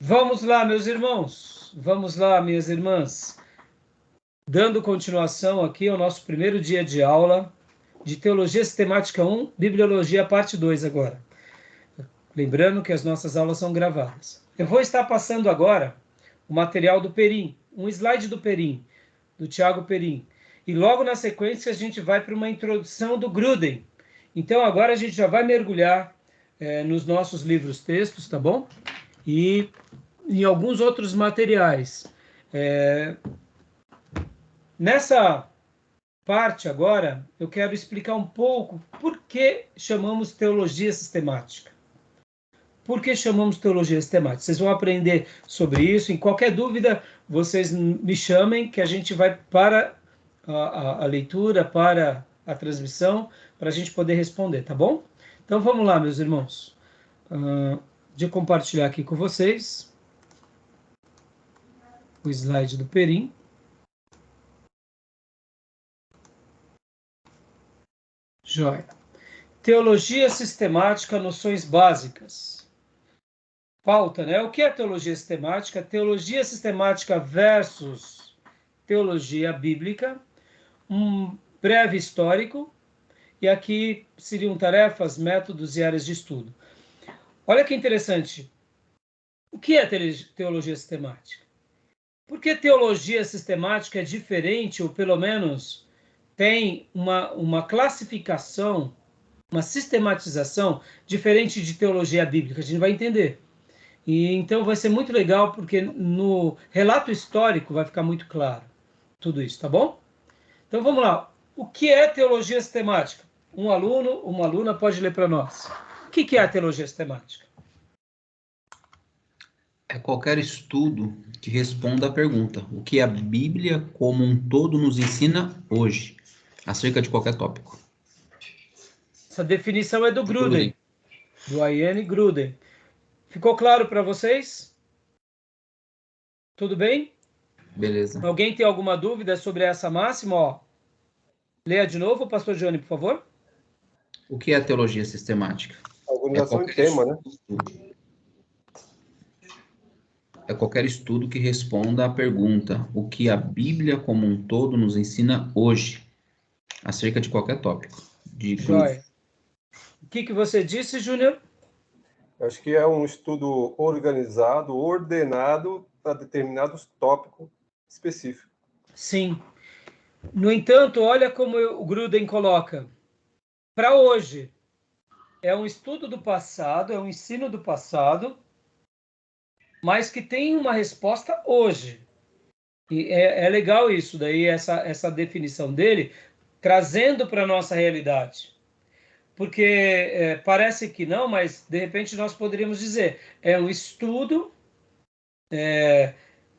Vamos lá, meus irmãos. Vamos lá, minhas irmãs. Dando continuação aqui ao nosso primeiro dia de aula de Teologia Sistemática 1, Bibliologia parte 2 agora. Lembrando que as nossas aulas são gravadas. Eu vou estar passando agora o material do Perim, um slide do Perim, do Tiago Perim. E logo na sequência a gente vai para uma introdução do Gruden. Então agora a gente já vai mergulhar nos nossos livros textos, tá bom? E em alguns outros materiais. Nessa parte agora, eu quero explicar um pouco por que chamamos teologia sistemática. Por que chamamos teologia sistemática? Vocês vão aprender sobre isso. Em qualquer dúvida, vocês me chamem, que a gente vai para a leitura, para a transmissão, para a gente poder responder, tá bom? Então vamos lá, meus irmãos. De compartilhar aqui com vocês o slide do Perim. Joia. Teologia sistemática, noções básicas. Pauta, né? O que é teologia sistemática? Teologia sistemática versus teologia bíblica. Um breve histórico. E aqui seriam tarefas, métodos e áreas de estudo. Olha que interessante. O que é teologia sistemática? Por que teologia sistemática é diferente, ou pelo menos tem uma classificação, uma sistematização diferente de teologia bíblica? A gente vai entender. E então vai ser muito legal, porque no relato histórico vai ficar muito claro tudo isso, tá bom? Então vamos lá. O que é teologia sistemática? Um aluno, uma aluna pode ler para nós. O que é a teologia sistemática? É qualquer estudo que responda à pergunta: o que a Bíblia como um todo nos ensina hoje, acerca de qualquer tópico. Essa definição é do Gruden, do Ian Gruden. Ficou claro para vocês? Tudo bem? Beleza. Alguém tem alguma dúvida sobre essa máxima? Ó, leia de novo, pastor Johnny, por favor. O que é a teologia sistemática? Organização em tema, né? É qualquer estudo que responda à pergunta: o que a Bíblia como um todo nos ensina hoje, acerca de qualquer tópico. Joia. O que você disse, Júnior? Acho que é um estudo organizado, ordenado para determinados tópicos específicos. Sim. No entanto, olha como o Gruden coloca. Para hoje, é um estudo do passado, é um ensino do passado, mas que tem uma resposta hoje. E é legal isso daí, essa definição dele, trazendo para a nossa realidade. Porque parece que não, mas de repente nós poderíamos dizer, é um estudo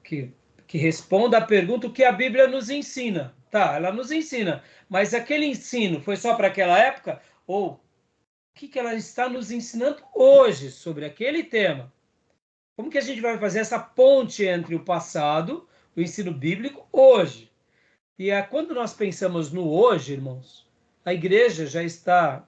que responda à pergunta o que a Bíblia nos ensina. Tá, ela nos ensina, mas aquele ensino foi só para aquela época? Ou o que ela está nos ensinando hoje sobre aquele tema? Como que a gente vai fazer essa ponte entre o passado, o ensino bíblico, hoje? E quando nós pensamos no hoje, irmãos, a igreja já está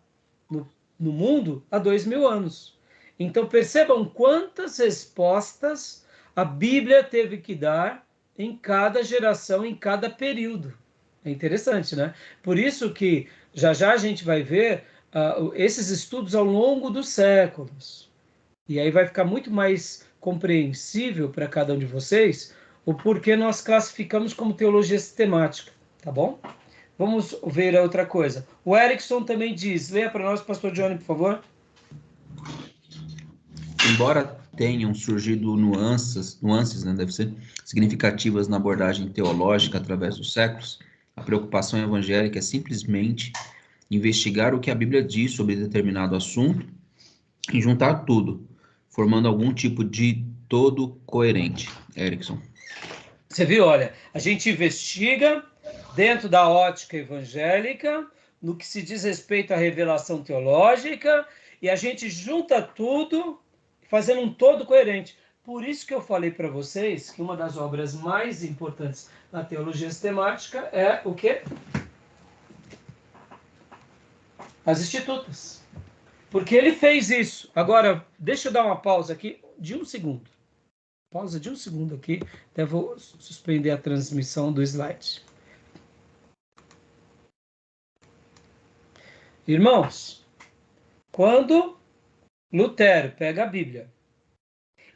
no mundo há 2000 anos. Então percebam quantas respostas a Bíblia teve que dar em cada geração, em cada período. É interessante, né? Por isso que já a gente vai ver esses estudos ao longo dos séculos. E aí vai ficar muito mais compreensível para cada um de vocês o porquê nós classificamos como teologia sistemática, tá bom? Vamos ver a outra coisa. O Erickson também diz, leia para nós, pastor Johnny, por favor. Embora tenham surgido nuances, né, deve ser, significativas na abordagem teológica através dos séculos, a preocupação evangélica é simplesmente investigar o que a Bíblia diz sobre determinado assunto e juntar tudo, formando algum tipo de todo coerente. Erickson. Você viu, olha, a gente investiga dentro da ótica evangélica, no que se diz respeito à revelação teológica, e a gente junta tudo, fazendo um todo coerente. Por isso que eu falei para vocês que uma das obras mais importantes na teologia sistemática é o quê? As Institutas. Porque ele fez isso. Agora, deixa eu dar uma pausa aqui de 1 segundo. Pausa de um segundo aqui, até vou suspender a transmissão do slide. Irmãos, quando Lutero pega a Bíblia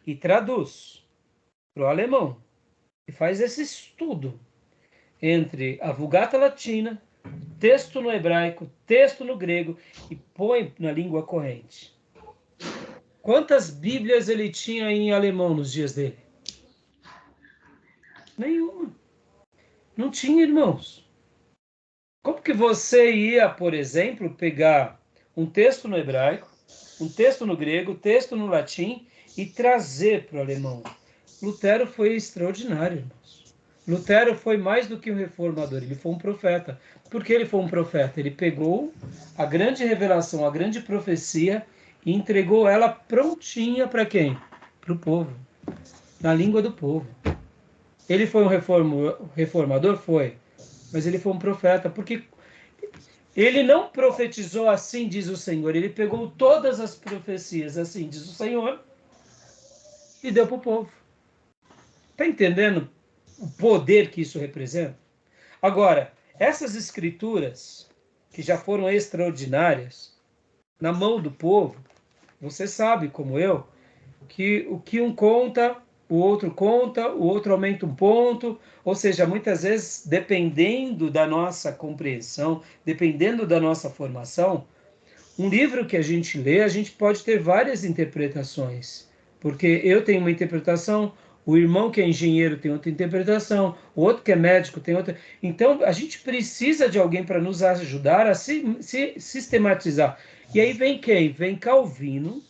e traduz para o alemão, e faz esse estudo entre a Vulgata Latina, texto no hebraico, texto no grego, e põe na língua corrente. Quantas Bíblias ele tinha em alemão nos dias dele? Nenhuma. Não tinha, irmãos. Como que você ia, por exemplo, pegar um texto no hebraico, um texto no grego, um texto no latim e trazer para o alemão? Lutero foi extraordinário, irmãos. Lutero foi mais do que um reformador, ele foi um profeta. Por que ele foi um profeta? Ele pegou a grande revelação, a grande profecia e entregou ela prontinha para quem? Para o povo, na língua do povo. Ele foi um reformador? Foi. Mas ele foi um profeta, porque ele não profetizou assim, diz o Senhor. Ele pegou todas as profecias, assim, diz o Senhor, e deu para o povo. Está entendendo o poder que isso representa? Agora, essas escrituras, que já foram extraordinárias, na mão do povo, você sabe, como eu, que o que um conta, o outro aumenta um ponto, ou seja, muitas vezes, dependendo da nossa compreensão, dependendo da nossa formação, um livro que a gente lê, a gente pode ter várias interpretações, porque eu tenho uma interpretação, o irmão que é engenheiro tem outra interpretação, o outro que é médico tem outra. Então, a gente precisa de alguém para nos ajudar a se sistematizar. E aí vem quem? Vem Calvino,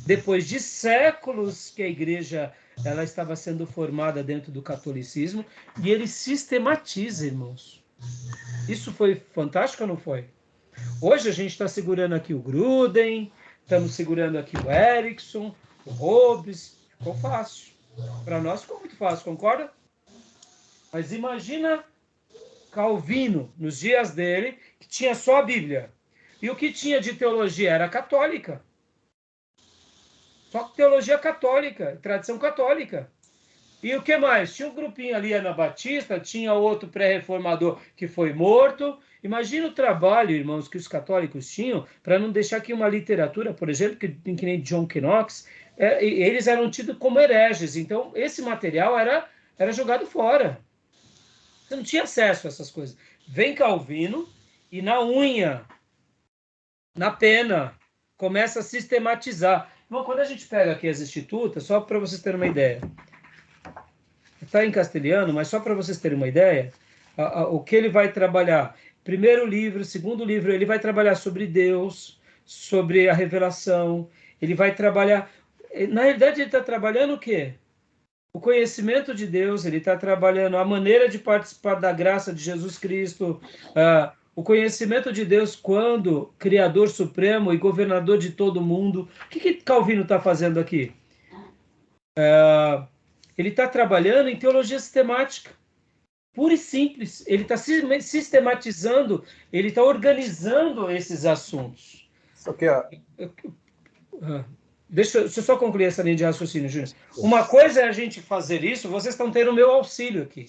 depois de séculos que a igreja ela estava sendo formada dentro do catolicismo, e ele sistematiza, irmãos. Isso foi fantástico ou não foi? Hoje a gente está segurando aqui o Gruden, estamos segurando aqui o Erickson, o Hobbes, ficou fácil. Para nós ficou muito fácil, concorda? Mas imagina Calvino, nos dias dele, que tinha só a Bíblia. E o que tinha de teologia era católica. Só teologia católica, tradição católica. E o que mais? Tinha um grupinho ali, Anabatista, tinha outro pré-reformador que foi morto. Imagina o trabalho, irmãos, que os católicos tinham para não deixar aqui uma literatura, por exemplo, que nem John Knox, eles eram tidos como hereges. Então, esse material era jogado fora. Você não tinha acesso a essas coisas. Vem Calvino e na unha, na pena, começa a sistematizar. Bom, quando a gente pega aqui as institutas, só para vocês terem uma ideia, está em castelhano, mas só para vocês terem uma ideia, o que ele vai trabalhar. Primeiro livro, segundo livro, ele vai trabalhar sobre Deus, sobre a revelação, ele vai trabalhar... Na realidade, ele está trabalhando o quê? O conhecimento de Deus, ele está trabalhando a maneira de participar da graça de Jesus Cristo, o conhecimento de Deus quando Criador Supremo e Governador de todo mundo. O que Calvino está fazendo aqui? Ele está trabalhando em teologia sistemática, pura e simples. Ele está sistematizando, ele está organizando esses assuntos. Só que Deixa eu só concluir essa linha de raciocínio, Júnior. Uma coisa é a gente fazer isso, vocês estão tendo o meu auxílio aqui.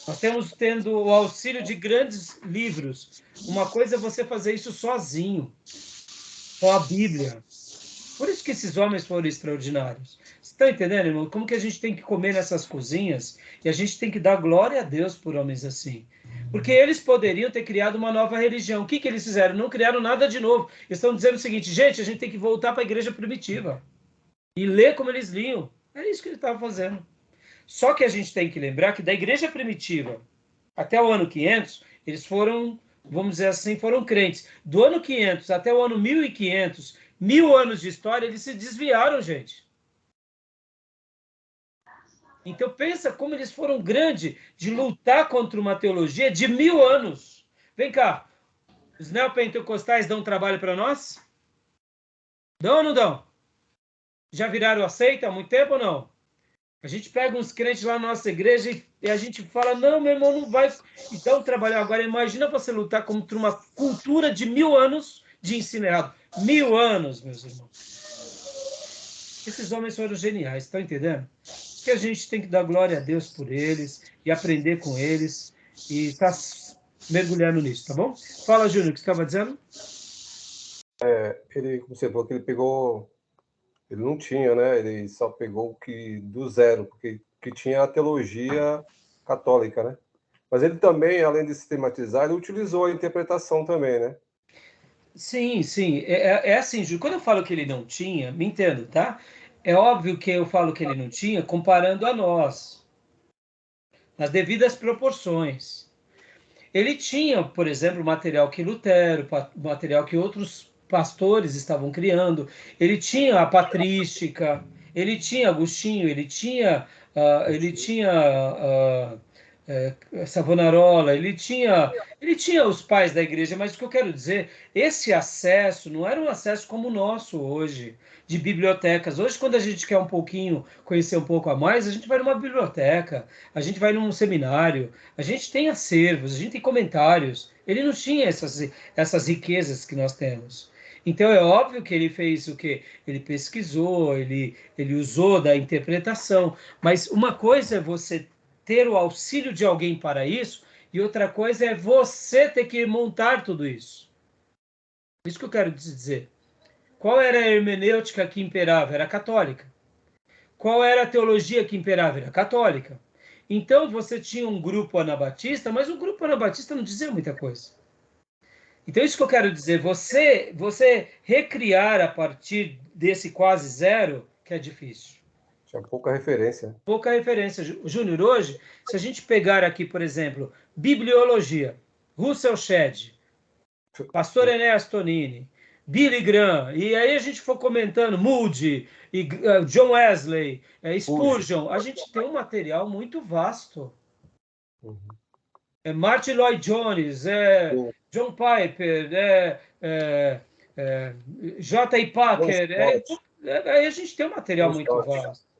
Nós estamos tendo o auxílio de grandes livros. Uma coisa é você fazer isso sozinho, com a Bíblia. Por isso que esses homens foram extraordinários. Você está entendendo, irmão? Como que a gente tem que comer nessas cozinhas e a gente tem que dar glória a Deus por homens assim. Porque eles poderiam ter criado uma nova religião. O que eles fizeram? Não criaram nada de novo. Eles estão dizendo o seguinte, gente, a gente tem que voltar para a igreja primitiva e ler como eles liam. É isso que ele estava fazendo. Só que a gente tem que lembrar que da igreja primitiva até o ano 500, eles foram, vamos dizer assim, foram crentes. Do ano 500 até o ano 1500, 1000 anos de história, eles se desviaram, gente. Então pensa como eles foram grandes de lutar contra uma teologia de 1000 anos. Vem cá, os neopentecostais dão trabalho para nós? Dão ou não dão? Já viraram aceita há muito tempo ou não? A gente pega uns crentes lá na nossa igreja e a gente fala, não, meu irmão, não vai então trabalhar. Agora, imagina você lutar contra uma cultura de 1000 anos de ensino errado. 1000 anos, meus irmãos. Esses homens foram geniais, estão entendendo? Que a gente tem que dar glória a Deus por eles e aprender com eles e estar mergulhando nisso, tá bom? Fala, Júnior, o que você estava dizendo? Ele, como você falou, que ele pegou, ele não tinha, né? Ele só pegou o que do zero, porque que tinha a teologia católica, né? Mas ele também, além de sistematizar, ele utilizou a interpretação também, né? Sim, sim. É assim, Júlio, quando eu falo que ele não tinha, me entendo, tá? É óbvio que eu falo que ele não tinha comparando a nós, nas devidas proporções. Ele tinha, por exemplo, material que Lutero, material que outros pastores estavam criando. Ele tinha a patrística, ele tinha Agostinho, Savonarola, ele tinha os pais da igreja, mas o que eu quero dizer, esse acesso não era um acesso como o nosso hoje, de bibliotecas. Hoje, quando a gente quer um pouquinho, conhecer um pouco a mais, a gente vai numa biblioteca, a gente vai num seminário, a gente tem acervos, a gente tem comentários. Ele não tinha essas riquezas que nós temos. Então é óbvio que ele fez o quê? Ele pesquisou, ele usou da interpretação. Mas uma coisa é você ter o auxílio de alguém para isso, e outra coisa é você ter que montar tudo isso. Isso que eu quero te dizer. Qual era a hermenêutica que imperava? Era a católica. Qual era a teologia que imperava? Era a católica. Então você tinha um grupo anabatista, mas o grupo anabatista não dizia muita coisa. Então isso que eu quero dizer, você recriar a partir desse quase zero, que é difícil. Tinha pouca referência. Pouca referência. Júnior, hoje, se a gente pegar aqui, por exemplo, bibliologia, Russell Shedd, Pastor Enéas Tonini, Billy Graham, e aí a gente for comentando Moody, e, John Wesley, Spurgeon, a gente tem um material muito vasto. Uhum. Martin Lloyd Jones, John Piper, J.I. Packer, aí a gente tem um material muito vasto.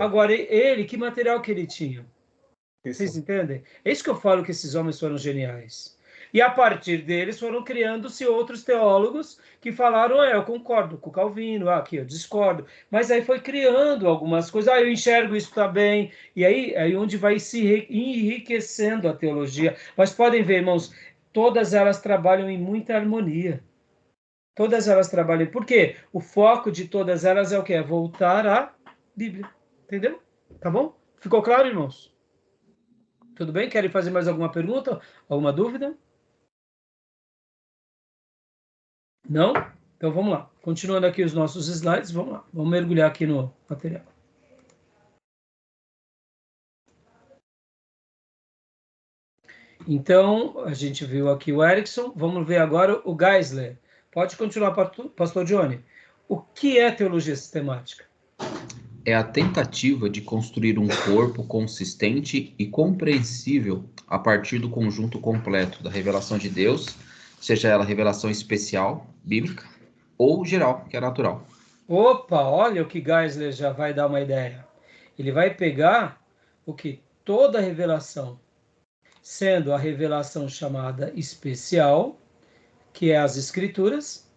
Agora, ele, que material que ele tinha? Vocês entendem? É isso que eu falo que esses homens foram geniais. E a partir deles foram criando-se outros teólogos que falaram, eu concordo com o Calvino, aqui eu discordo. Mas aí foi criando algumas coisas, eu enxergo isso também. E aí onde vai se enriquecendo a teologia. Mas podem ver, irmãos, todas elas trabalham em muita harmonia. Todas elas trabalham. Por quê? O foco de todas elas é o quê? É voltar à Bíblia. Entendeu? Tá bom? Ficou claro, irmãos? Tudo bem? Querem fazer mais alguma pergunta? Alguma dúvida? Não? Então vamos lá. Continuando aqui os nossos slides, vamos lá. Vamos mergulhar aqui no material. Então, a gente viu aqui o Erickson. Vamos ver agora o Geisler. Pode continuar, pastor Johnny. O que é teologia sistemática? É a tentativa de construir um corpo consistente e compreensível a partir do conjunto completo da revelação de Deus, seja ela revelação especial, bíblica, ou geral, que é natural. Opa, olha o que Geisler já vai dar uma ideia. Ele vai pegar o que toda revelação, sendo a revelação chamada especial, que é as Escrituras,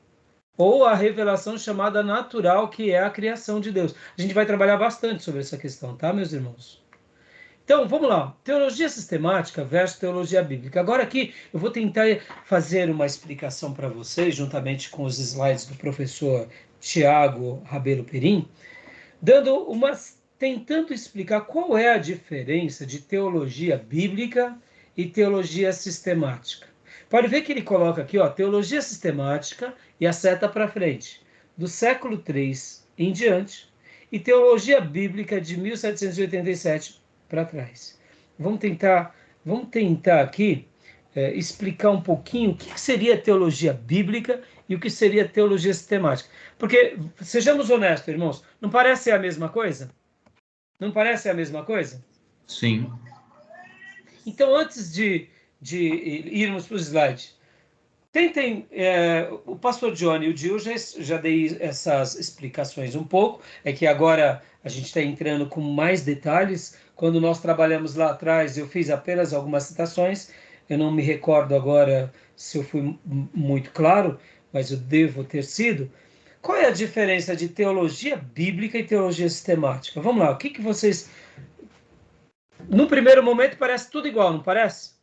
ou a revelação chamada natural, que é a criação de Deus. A gente vai trabalhar bastante sobre essa questão, tá, meus irmãos? Então, vamos lá. Teologia sistemática versus teologia bíblica. Agora aqui eu vou tentar fazer uma explicação para vocês, juntamente com os slides do professor Tiago Rabelo Perim, tentando explicar qual é a diferença de teologia bíblica e teologia sistemática. Pode ver que ele coloca aqui, teologia sistemática e a seta para frente, do século III em diante, e teologia bíblica de 1787 para trás. Vamos tentar aqui explicar um pouquinho o que seria teologia bíblica e o que seria teologia sistemática. Porque, sejamos honestos, irmãos, não parece a mesma coisa? Não parece a mesma coisa? Sim. Então, antes de irmos para o slide, tentem, o pastor Johnny e o Gil já dei essas explicações um pouco, é que agora a gente está entrando com mais detalhes. Quando nós trabalhamos lá atrás, eu fiz apenas algumas citações, eu não me recordo agora se eu fui muito claro, mas eu devo ter sido. Qual é a diferença de teologia bíblica e teologia sistemática? Vamos lá, o que vocês... No primeiro momento parece tudo igual, não parece?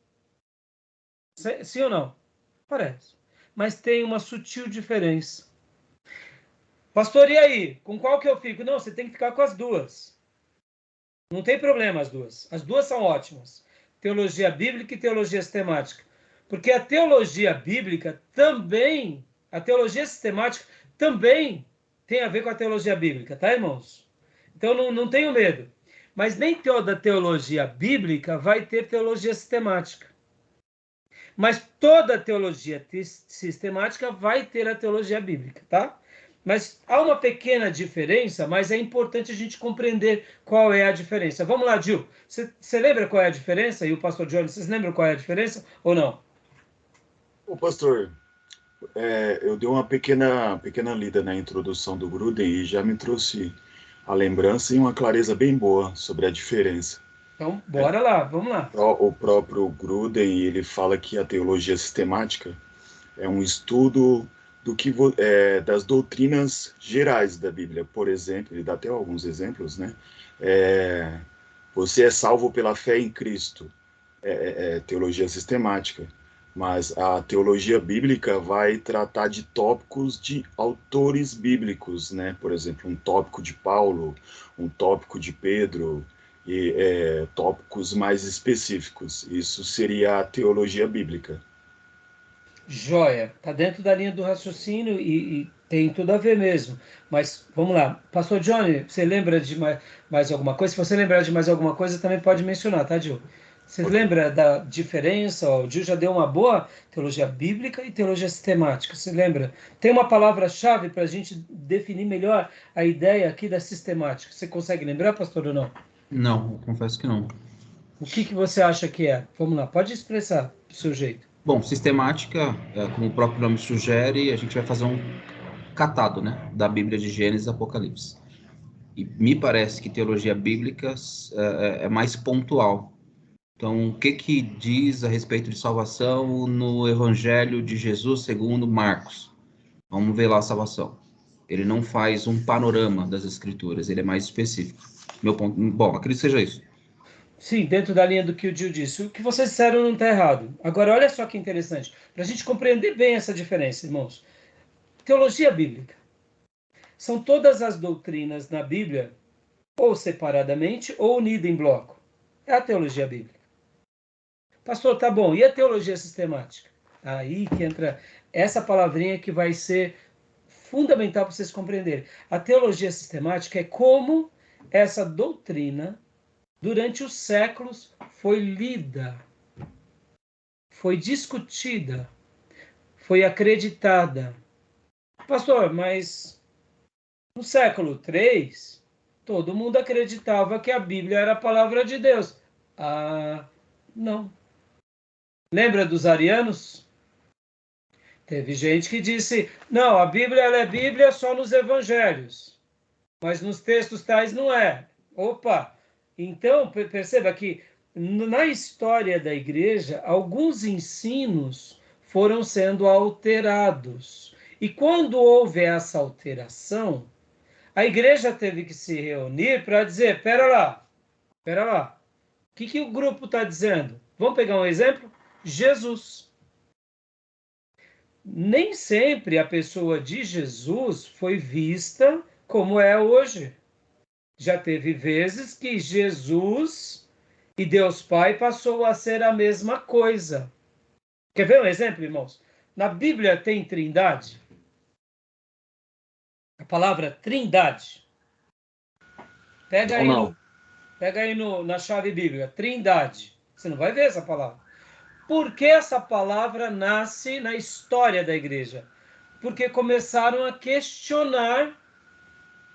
Sim ou não? Parece. Mas tem uma sutil diferença. Pastor, e aí? Com qual que eu fico? Não, você tem que ficar com as duas. Não tem problema as duas. As duas são ótimas. Teologia bíblica e teologia sistemática. Porque a teologia bíblica também, a teologia sistemática também tem a ver com a teologia bíblica, tá, irmãos? Então não tenho medo. Mas nem toda teologia bíblica vai ter teologia sistemática. Mas toda teologia sistemática vai ter a teologia bíblica, tá? Mas há uma pequena diferença, mas é importante a gente compreender qual é a diferença. Vamos lá, Gil. Você lembra qual é a diferença? E o pastor Johnny, vocês lembram qual é a diferença ou não? Ô, pastor, eu dei uma pequena lida na introdução do Gruden e já me trouxe a lembrança e uma clareza bem boa sobre a diferença. Então, bora lá, vamos lá. O próprio Gruden, ele fala que a teologia sistemática é um estudo das doutrinas gerais da Bíblia. Por exemplo, ele dá até alguns exemplos, né? Você é salvo pela fé em Cristo, teologia sistemática. Mas a teologia bíblica vai tratar de tópicos de autores bíblicos, né? Por exemplo, um tópico de Paulo, um tópico de Pedro, e tópicos mais específicos. Isso seria a teologia bíblica. Joia, tá dentro da linha do raciocínio e tem tudo a ver mesmo. Mas vamos lá, pastor Johnny, você lembra de mais alguma coisa? Se você lembrar de mais alguma coisa, também pode mencionar, tá, Gil? Você lembra da diferença? O Gil já deu uma boa teologia bíblica e teologia sistemática. Você lembra? Tem uma palavra-chave para a gente definir melhor a ideia aqui da sistemática. Você consegue lembrar, pastor, ou não? Não, eu confesso que não. O que você acha que é? Vamos lá, pode expressar do seu jeito. Bom, sistemática, como o próprio nome sugere, a gente vai fazer um catado, né, da Bíblia de Gênesis e Apocalipse. E me parece que teologia bíblica é mais pontual. Então, o que diz a respeito de salvação no Evangelho de Jesus segundo Marcos? Vamos ver lá a salvação. Ele não faz um panorama das Escrituras, ele é mais específico. Bom, acredito que seja isso. Sim, dentro da linha do que o Gil disse. O que vocês disseram não está errado. Agora, olha só que interessante. Para a gente compreender bem essa diferença, irmãos. Teologia bíblica. São todas as doutrinas na Bíblia, ou separadamente, ou unida em bloco. É a teologia bíblica. Pastor, tá bom. E a teologia sistemática? Aí que entra essa palavrinha que vai ser fundamental para vocês compreenderem. A teologia sistemática é como essa doutrina, durante os séculos, foi lida, foi discutida, foi acreditada. Pastor, mas no século III, todo mundo acreditava que a Bíblia era a palavra de Deus. Ah, não. Lembra dos arianos? Teve gente que disse, não, a Bíblia ela é Bíblia só nos evangelhos, mas nos textos tais não é. Opa! Então, perceba que na história da igreja, alguns ensinos foram sendo alterados. E quando houve essa alteração, a igreja teve que se reunir para dizer, pera lá. O que o grupo está dizendo? Vamos pegar um exemplo? Jesus. Nem sempre a pessoa de Jesus foi vista como é hoje. Já teve vezes que Jesus e Deus Pai passou a ser a mesma coisa. Quer ver um exemplo, irmãos? Na Bíblia tem trindade. A palavra trindade. Pega aí na chave bíblica, trindade. Você não vai ver essa palavra. Por que essa palavra nasce na história da igreja? Porque começaram a questionar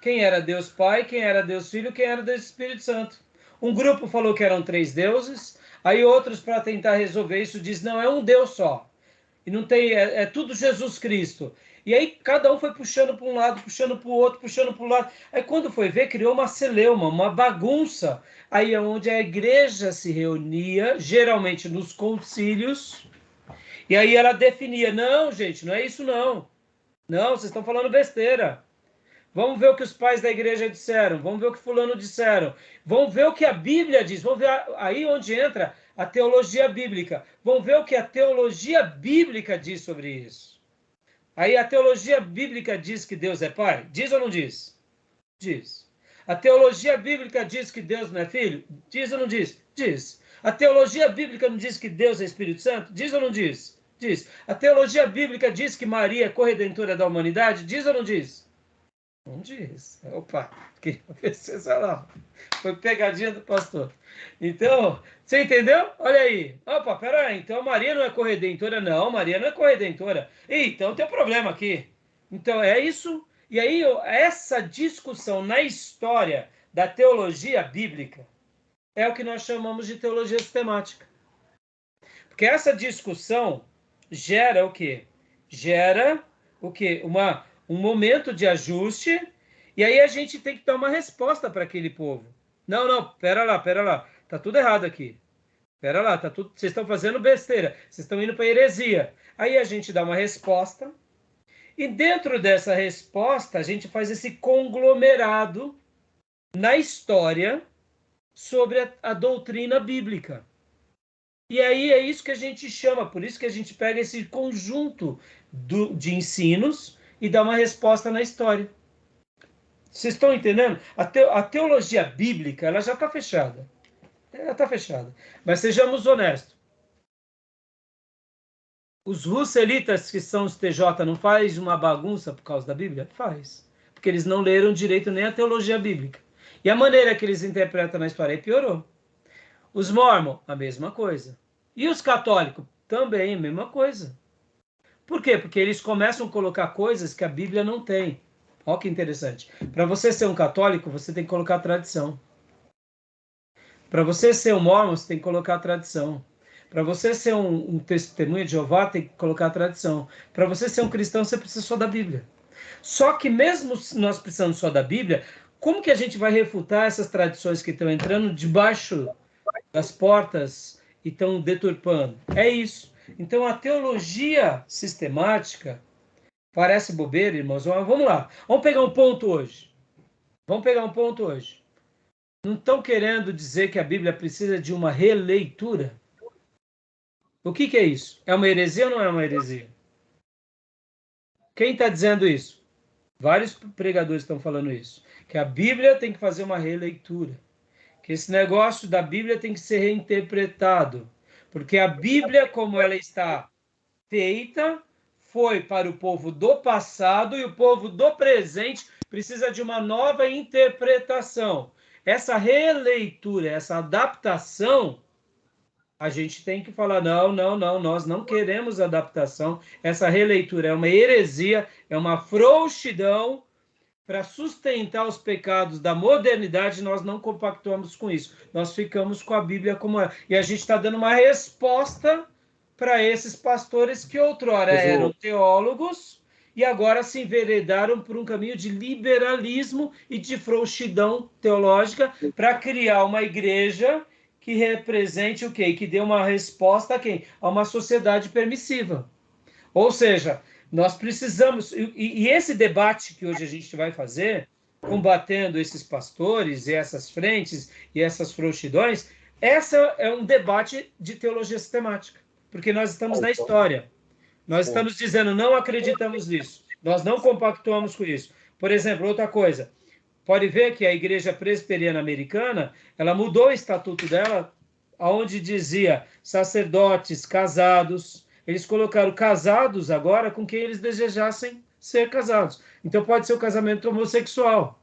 quem era Deus Pai, quem era Deus Filho, quem era Deus Espírito Santo. Um grupo falou que eram 3 deuses, aí outros, para tentar resolver isso, diz não, é um Deus só. E não tem, é tudo Jesus Cristo. E aí cada um foi puxando para um lado, puxando para o outro, puxando para o lado. Aí quando foi ver, criou uma celeuma, uma bagunça. Aí é onde a igreja se reunia, geralmente nos concílios, e aí ela definia, não, gente, não é isso não. Não, vocês estão falando besteira. Vamos ver o que os pais da igreja disseram. Vamos ver o que fulano disseram. Vamos ver o que a Bíblia diz. Vamos ver aí onde entra a teologia bíblica. Vamos ver o que a teologia bíblica diz sobre isso. Aí a teologia bíblica diz que Deus é pai? Diz ou não diz? Diz. A teologia bíblica diz que Deus não é filho? Diz ou não diz? Diz. A teologia bíblica não diz que Deus é Espírito Santo? Diz ou não diz? Diz. A teologia bíblica diz que Maria é corredentora da humanidade? Diz ou não diz? Não diz. Opa, queria ver se você lá. Foi pegadinha do pastor. Então, você entendeu? Olha aí. Opa, peraí. Então Maria não é corredentora? Não, Maria não é corredentora. Então tem um problema aqui. Então é isso. E aí, essa discussão na história da teologia bíblica é o que nós chamamos de teologia sistemática. Porque essa discussão gera o quê? Gera o quê? Um momento de ajuste, e aí a gente tem que dar uma resposta para aquele povo. Não, pera lá, tá tudo errado aqui. Pera lá, tá tudo, vocês estão fazendo besteira, vocês estão indo para heresia. Aí a gente dá uma resposta, e dentro dessa resposta a gente faz esse conglomerado na história sobre a doutrina bíblica. E aí é isso que a gente chama, por isso que a gente pega esse conjunto de ensinos e dá uma resposta na história. Vocês estão entendendo? A teologia bíblica, ela já está fechada. Ela está fechada. Mas sejamos honestos. Os russelitas que são os TJ não faz uma bagunça por causa da Bíblia? Faz. Porque eles não leram direito nem a teologia bíblica. E a maneira que eles interpretam na história piorou. Os mormons, a mesma coisa. E os católicos? Também a mesma coisa. Por quê? Porque eles começam a colocar coisas que a Bíblia não tem. Olha que interessante. Para você ser um católico, você tem que colocar a tradição. Para você ser um mormon, você tem que colocar a tradição. Para você ser um testemunha de Jeová, tem que colocar a tradição. Para você ser um cristão, você precisa só da Bíblia. Só que mesmo nós precisando só da Bíblia, como que a gente vai refutar essas tradições que estão entrando debaixo das portas e estão deturpando? É isso. Então, a teologia sistemática parece bobeira, irmãos. Vamos lá. Vamos pegar um ponto hoje. Não estão querendo dizer que a Bíblia precisa de uma releitura? O que é isso? É uma heresia ou não é uma heresia? Quem está dizendo isso? Vários pregadores estão falando isso. Que a Bíblia tem que fazer uma releitura. Que esse negócio da Bíblia tem que ser reinterpretado. Porque a Bíblia, como ela está feita, foi para o povo do passado, e o povo do presente precisa de uma nova interpretação. Essa releitura, essa adaptação, a gente tem que falar, não, nós não queremos adaptação. Essa releitura é uma heresia, é uma frouxidão para sustentar os pecados da modernidade. Nós não compactuamos com isso. Nós ficamos com a Bíblia como é. E a gente está dando uma resposta para esses pastores que outrora eram teólogos e agora se enveredaram por um caminho de liberalismo e de frouxidão teológica para criar uma igreja que represente o quê? Que dê uma resposta a quem? A uma sociedade permissiva. Ou seja, nós precisamos... E esse debate que hoje a gente vai fazer, combatendo esses pastores e essas frentes e essas frouxidões, essa é um debate de teologia sistemática. Porque nós estamos na história. Nós estamos dizendo, não acreditamos nisso. Nós não compactuamos com isso. Por exemplo, outra coisa. Pode ver que a Igreja Presbiteriana Americana, ela mudou o estatuto dela, onde dizia sacerdotes casados. Eles colocaram casados agora com quem eles desejassem ser casados. Então pode ser o casamento homossexual.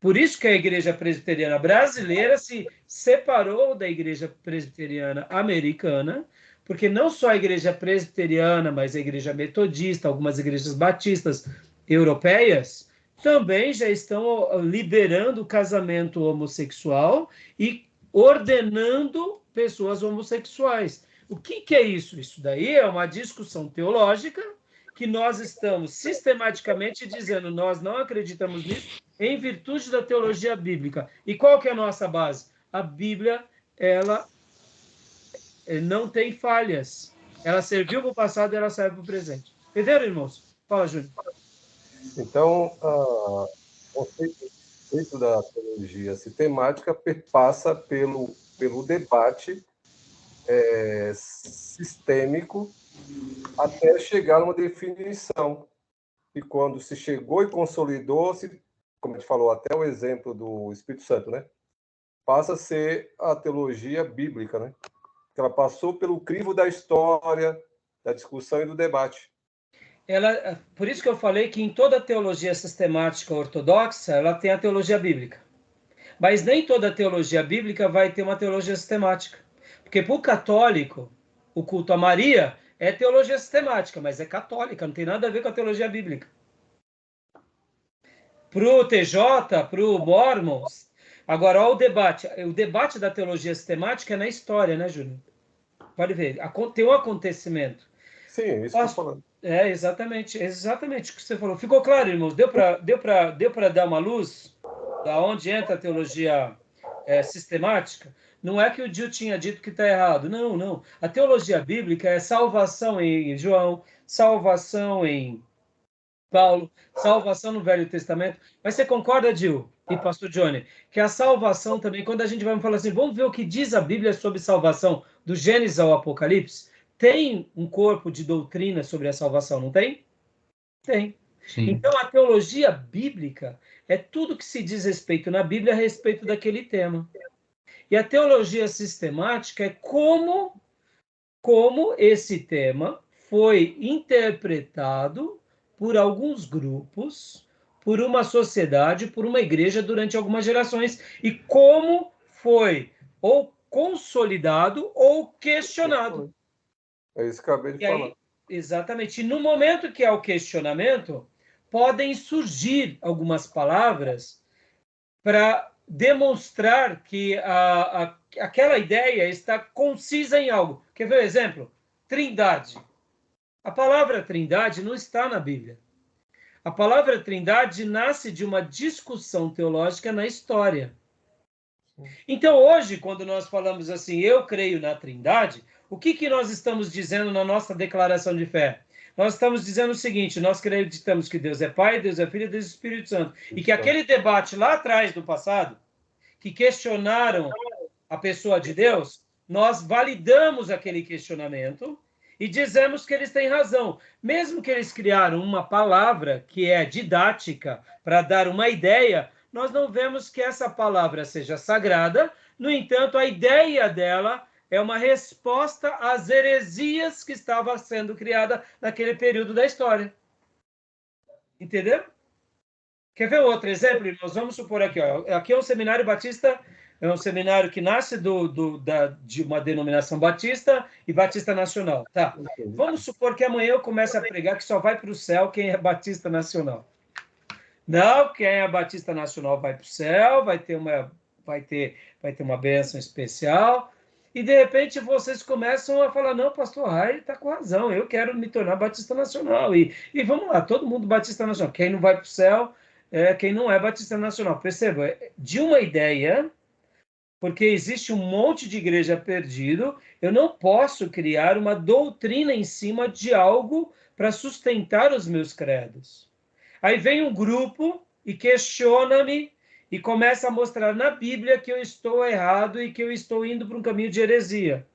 Por isso que a Igreja Presbiteriana Brasileira se separou da Igreja Presbiteriana Americana, porque não só a Igreja Presbiteriana, mas a Igreja Metodista, algumas igrejas batistas europeias, também já estão liberando o casamento homossexual e ordenando pessoas homossexuais. O que é isso? Isso daí é uma discussão teológica que nós estamos sistematicamente dizendo, nós não acreditamos nisso em virtude da teologia bíblica. E qual que é a nossa base? A Bíblia, ela não tem falhas. Ela serviu para o passado e ela serve para o presente. Entenderam, irmãos? Fala, Júnior. Então, o conceito da teologia sistemática perpassa pelo debate sistêmico até chegar a uma definição. E quando se chegou e consolidou-se, como a gente falou, até o exemplo do Espírito Santo, né? Passa a ser a teologia bíblica, né? Que ela passou pelo crivo da história, da discussão e do debate. Por isso que eu falei que em toda teologia sistemática ortodoxa, ela tem a teologia bíblica. Mas nem toda teologia bíblica vai ter uma teologia sistemática. Porque para o católico, o culto a Maria é teologia sistemática, mas é católica, não tem nada a ver com a teologia bíblica. Para o TJ, para o Mormons, agora olha o debate da teologia sistemática é na história, né, Júnior? Pode ver, tem um acontecimento. Sim, isso que eu estou falando. Exatamente o que você falou. Ficou claro, irmãos? Deu para dar uma luz da onde entra a teologia sistemática? Não é que o Gil tinha dito que está errado. Não, não. A teologia bíblica é salvação em João, salvação em Paulo, salvação no Velho Testamento. Mas você concorda, Gil e pastor Johnny, que a salvação também, quando a gente vai falar assim, vamos ver o que diz a Bíblia sobre salvação, do Gênesis ao Apocalipse, tem um corpo de doutrina sobre a salvação, não tem? Tem. Sim. Então, a teologia bíblica é tudo que se diz respeito na Bíblia a respeito daquele tema. E a teologia sistemática é como esse tema foi interpretado por alguns grupos, por uma sociedade, por uma igreja durante algumas gerações, e como foi ou consolidado ou questionado. É isso que eu acabei de falar. Exatamente. E no momento que há o questionamento, podem surgir algumas palavras para demonstrar que aquela ideia está concisa em algo. Quer ver o exemplo? Trindade. A palavra trindade não está na Bíblia. A palavra trindade nasce de uma discussão teológica na história. Então, hoje, quando nós falamos assim, eu creio na trindade, o que nós estamos dizendo na nossa declaração de fé? Nós estamos dizendo o seguinte, nós acreditamos que Deus é Pai, Deus é Filho e Deus é Espírito Santo. E que aquele debate lá atrás do passado, que questionaram a pessoa de Deus, nós validamos aquele questionamento e dizemos que eles têm razão. Mesmo que eles criaram uma palavra que é didática para dar uma ideia, nós não vemos que essa palavra seja sagrada. No entanto, a ideia dela é uma resposta às heresias que estavam sendo criadas naquele período da história. Entendeu? Quer ver outro exemplo, irmãos? Vamos supor aqui, ó. Aqui é um seminário batista, é um seminário que nasce de uma denominação batista e batista nacional. Tá. Vamos supor que amanhã eu comece a pregar que só vai para o céu quem é batista nacional. Não, quem é batista nacional vai para o céu, vai ter uma bênção especial. E, de repente, vocês começam a falar, não, pastor Rai está com razão, eu quero me tornar batista nacional. E vamos lá, todo mundo batista nacional. Quem não vai para o céu é quem não é batista nacional. Perceba, de uma ideia, porque existe um monte de igreja perdido, eu não posso criar uma doutrina em cima de algo para sustentar os meus credos. Aí vem um grupo e questiona-me e começa a mostrar na Bíblia que eu estou errado e que eu estou indo para um caminho de heresia.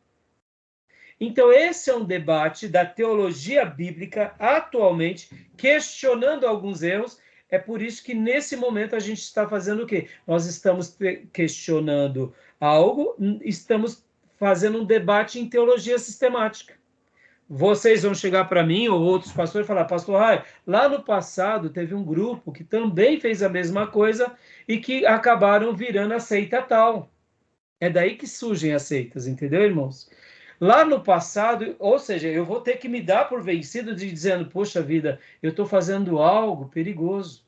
Então, esse é um debate da teologia bíblica atualmente, questionando alguns erros. É por isso que, nesse momento, a gente está fazendo o quê? Nós estamos questionando algo, estamos fazendo um debate em teologia sistemática. Vocês vão chegar para mim ou outros pastores e falar, pastor Rai, lá no passado teve um grupo que também fez a mesma coisa e que acabaram virando a seita tal. É daí que surgem as seitas, entendeu, irmãos? Lá no passado, ou seja, eu vou ter que me dar por vencido de dizendo, poxa vida, eu estou fazendo algo perigoso.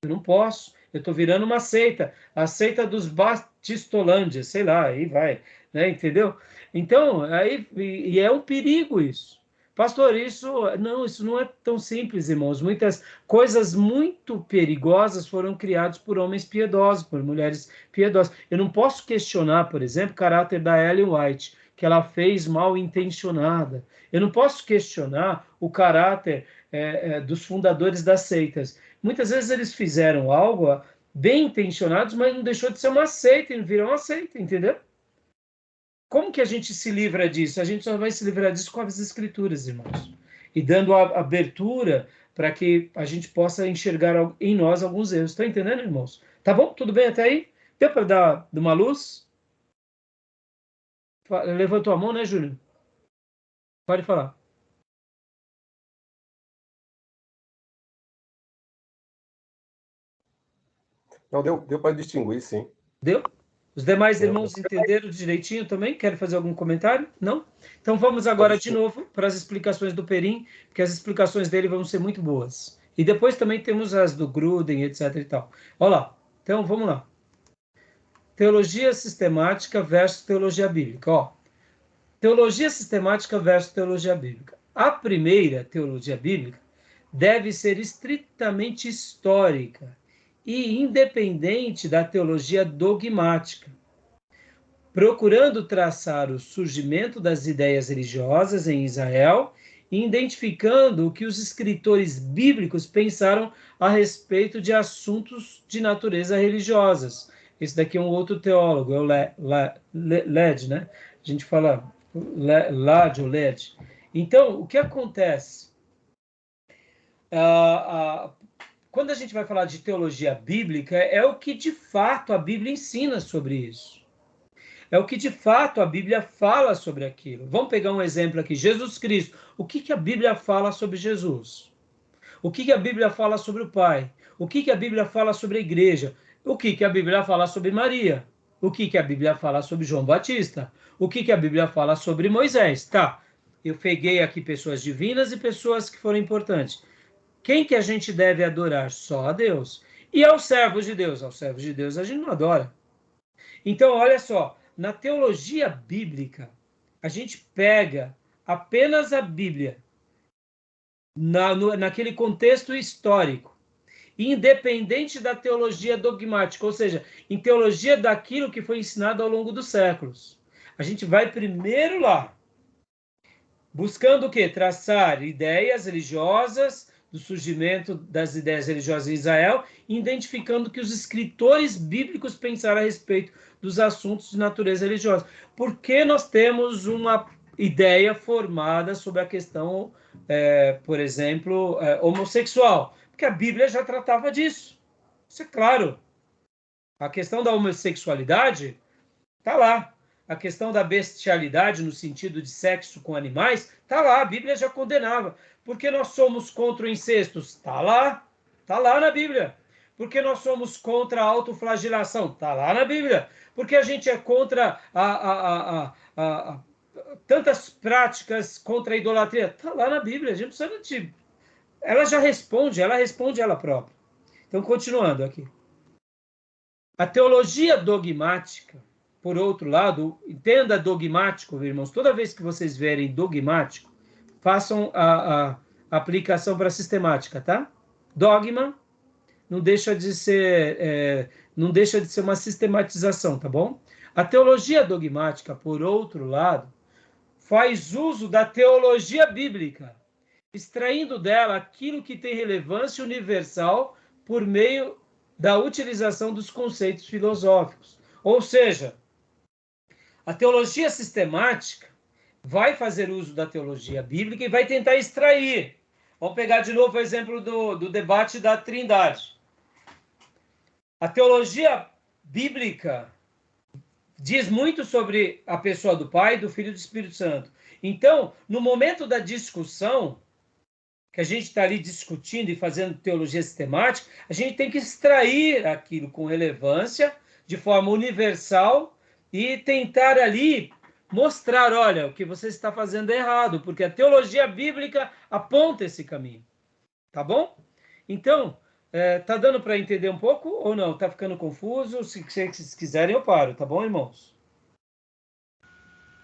Eu não posso. Eu estou virando uma seita. A seita dos Batistolândias, sei lá, aí vai, né, entendeu? Então, e é um perigo isso. Pastor, isso não é tão simples, irmãos. Muitas coisas muito perigosas foram criadas por homens piedosos, por mulheres piedosas. Eu não posso questionar, por exemplo, o caráter da Ellen White, que ela fez mal intencionada. Eu não posso questionar o caráter dos fundadores das seitas. Muitas vezes eles fizeram algo bem intencionados, mas não deixou de ser uma seita, e não virou uma seita, entendeu? Como que a gente se livra disso? A gente só vai se livrar disso com as escrituras, irmãos. E dando a abertura para que a gente possa enxergar em nós alguns erros. Estão entendendo, irmãos? Tá bom? Tudo bem até aí? Deu para dar uma luz? Levantou a mão, né, Júlio? Pode falar. Não, deu para distinguir, sim. Deu? Os demais irmãos entenderam direitinho também? Querem fazer algum comentário? Não? Então vamos agora de novo para as explicações do Perim, porque as explicações dele vão ser muito boas. E depois também temos as do Gruden, etc. e tal. Olha lá. Então vamos lá. Teologia sistemática versus teologia bíblica. Ó, teologia sistemática versus teologia bíblica. A primeira, teologia bíblica, deve ser estritamente histórica e independente da teologia dogmática, procurando traçar o surgimento das ideias religiosas em Israel e identificando o que os escritores bíblicos pensaram a respeito de assuntos de natureza religiosas. Esse daqui é um outro teólogo, é o Led, né? A gente fala Lad ou Led. Então, o que acontece? Quando a gente vai falar de teologia bíblica, é o que de fato a Bíblia ensina sobre isso. É o que de fato a Bíblia fala sobre aquilo. Vamos pegar um exemplo aqui. Jesus Cristo. O que a Bíblia fala sobre Jesus? O que a Bíblia fala sobre o Pai? O que a Bíblia fala sobre a igreja? O que a Bíblia fala sobre Maria? O que a Bíblia fala sobre João Batista? O que a Bíblia fala sobre Moisés? Tá, eu peguei aqui pessoas divinas e pessoas que foram importantes. Quem que a gente deve adorar? Só a Deus. E aos servos de Deus? Aos servos de Deus a gente não adora. Então, olha só, na teologia bíblica, a gente pega apenas a Bíblia naquele contexto histórico, independente da teologia dogmática, ou seja, em teologia daquilo que foi ensinado ao longo dos séculos. A gente vai primeiro lá, buscando o quê? Traçar ideias religiosas, do surgimento das ideias religiosas em Israel, identificando que os escritores bíblicos pensaram a respeito dos assuntos de natureza religiosa. Por que nós temos uma ideia formada sobre a questão, por exemplo, homossexual? Porque a Bíblia já tratava disso. Isso é claro. A questão da homossexualidade está lá. A questão da bestialidade, no sentido de sexo com animais, está lá. A Bíblia já condenava. Por que nós somos contra o incesto? Está lá na Bíblia. Por que nós somos contra a autoflagelação? Está lá na Bíblia. Por que a gente é contra tantas práticas contra a idolatria? Está lá na Bíblia. A gente precisa de... Ela já responde, ela própria. Então, continuando aqui. A teologia dogmática, por outro lado, entenda dogmático, irmãos, toda vez que vocês verem dogmático, façam a aplicação para a sistemática, tá? Dogma não deixa de ser uma sistematização, tá bom? A teologia dogmática, por outro lado, faz uso da teologia bíblica, extraindo dela aquilo que tem relevância universal por meio da utilização dos conceitos filosóficos. Ou seja, a teologia sistemática vai fazer uso da teologia bíblica e vai tentar extrair. Vamos pegar de novo o exemplo do debate da Trindade. A teologia bíblica diz muito sobre a pessoa do Pai, do Filho e do Espírito Santo. Então, no momento da discussão, que a gente está ali discutindo e fazendo teologia sistemática, a gente tem que extrair aquilo com relevância, de forma universal, e tentar ali mostrar, olha, o que você está fazendo é errado, porque a teologia bíblica aponta esse caminho. Tá bom? Então, tá dando para entender um pouco ou não? Tá ficando confuso? Se vocês quiserem, eu paro. Tá bom, irmãos?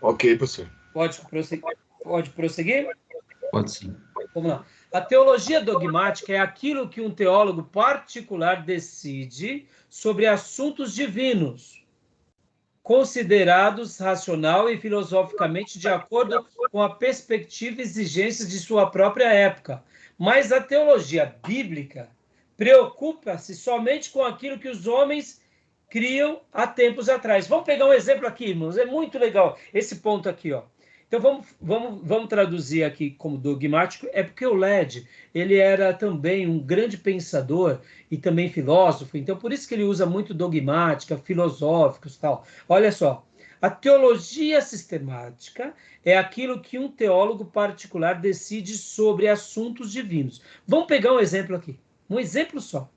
Ok, professor. Pode prosseguir? Pode sim. Vamos lá. A teologia dogmática é aquilo que um teólogo particular decide sobre assuntos divinos, considerados racional e filosoficamente de acordo com a perspectiva e exigências de sua própria época. Mas a teologia bíblica preocupa-se somente com aquilo que os homens criam há tempos atrás. Vamos pegar um exemplo aqui, irmãos, é muito legal esse ponto aqui, ó. Então vamos traduzir aqui como dogmático, é porque o Led, ele era também um grande pensador e também filósofo, então por isso que ele usa muito dogmática, filosóficos e tal. Olha só, a teologia sistemática é aquilo que um teólogo particular decide sobre assuntos divinos. Vamos pegar um exemplo aqui, um exemplo só.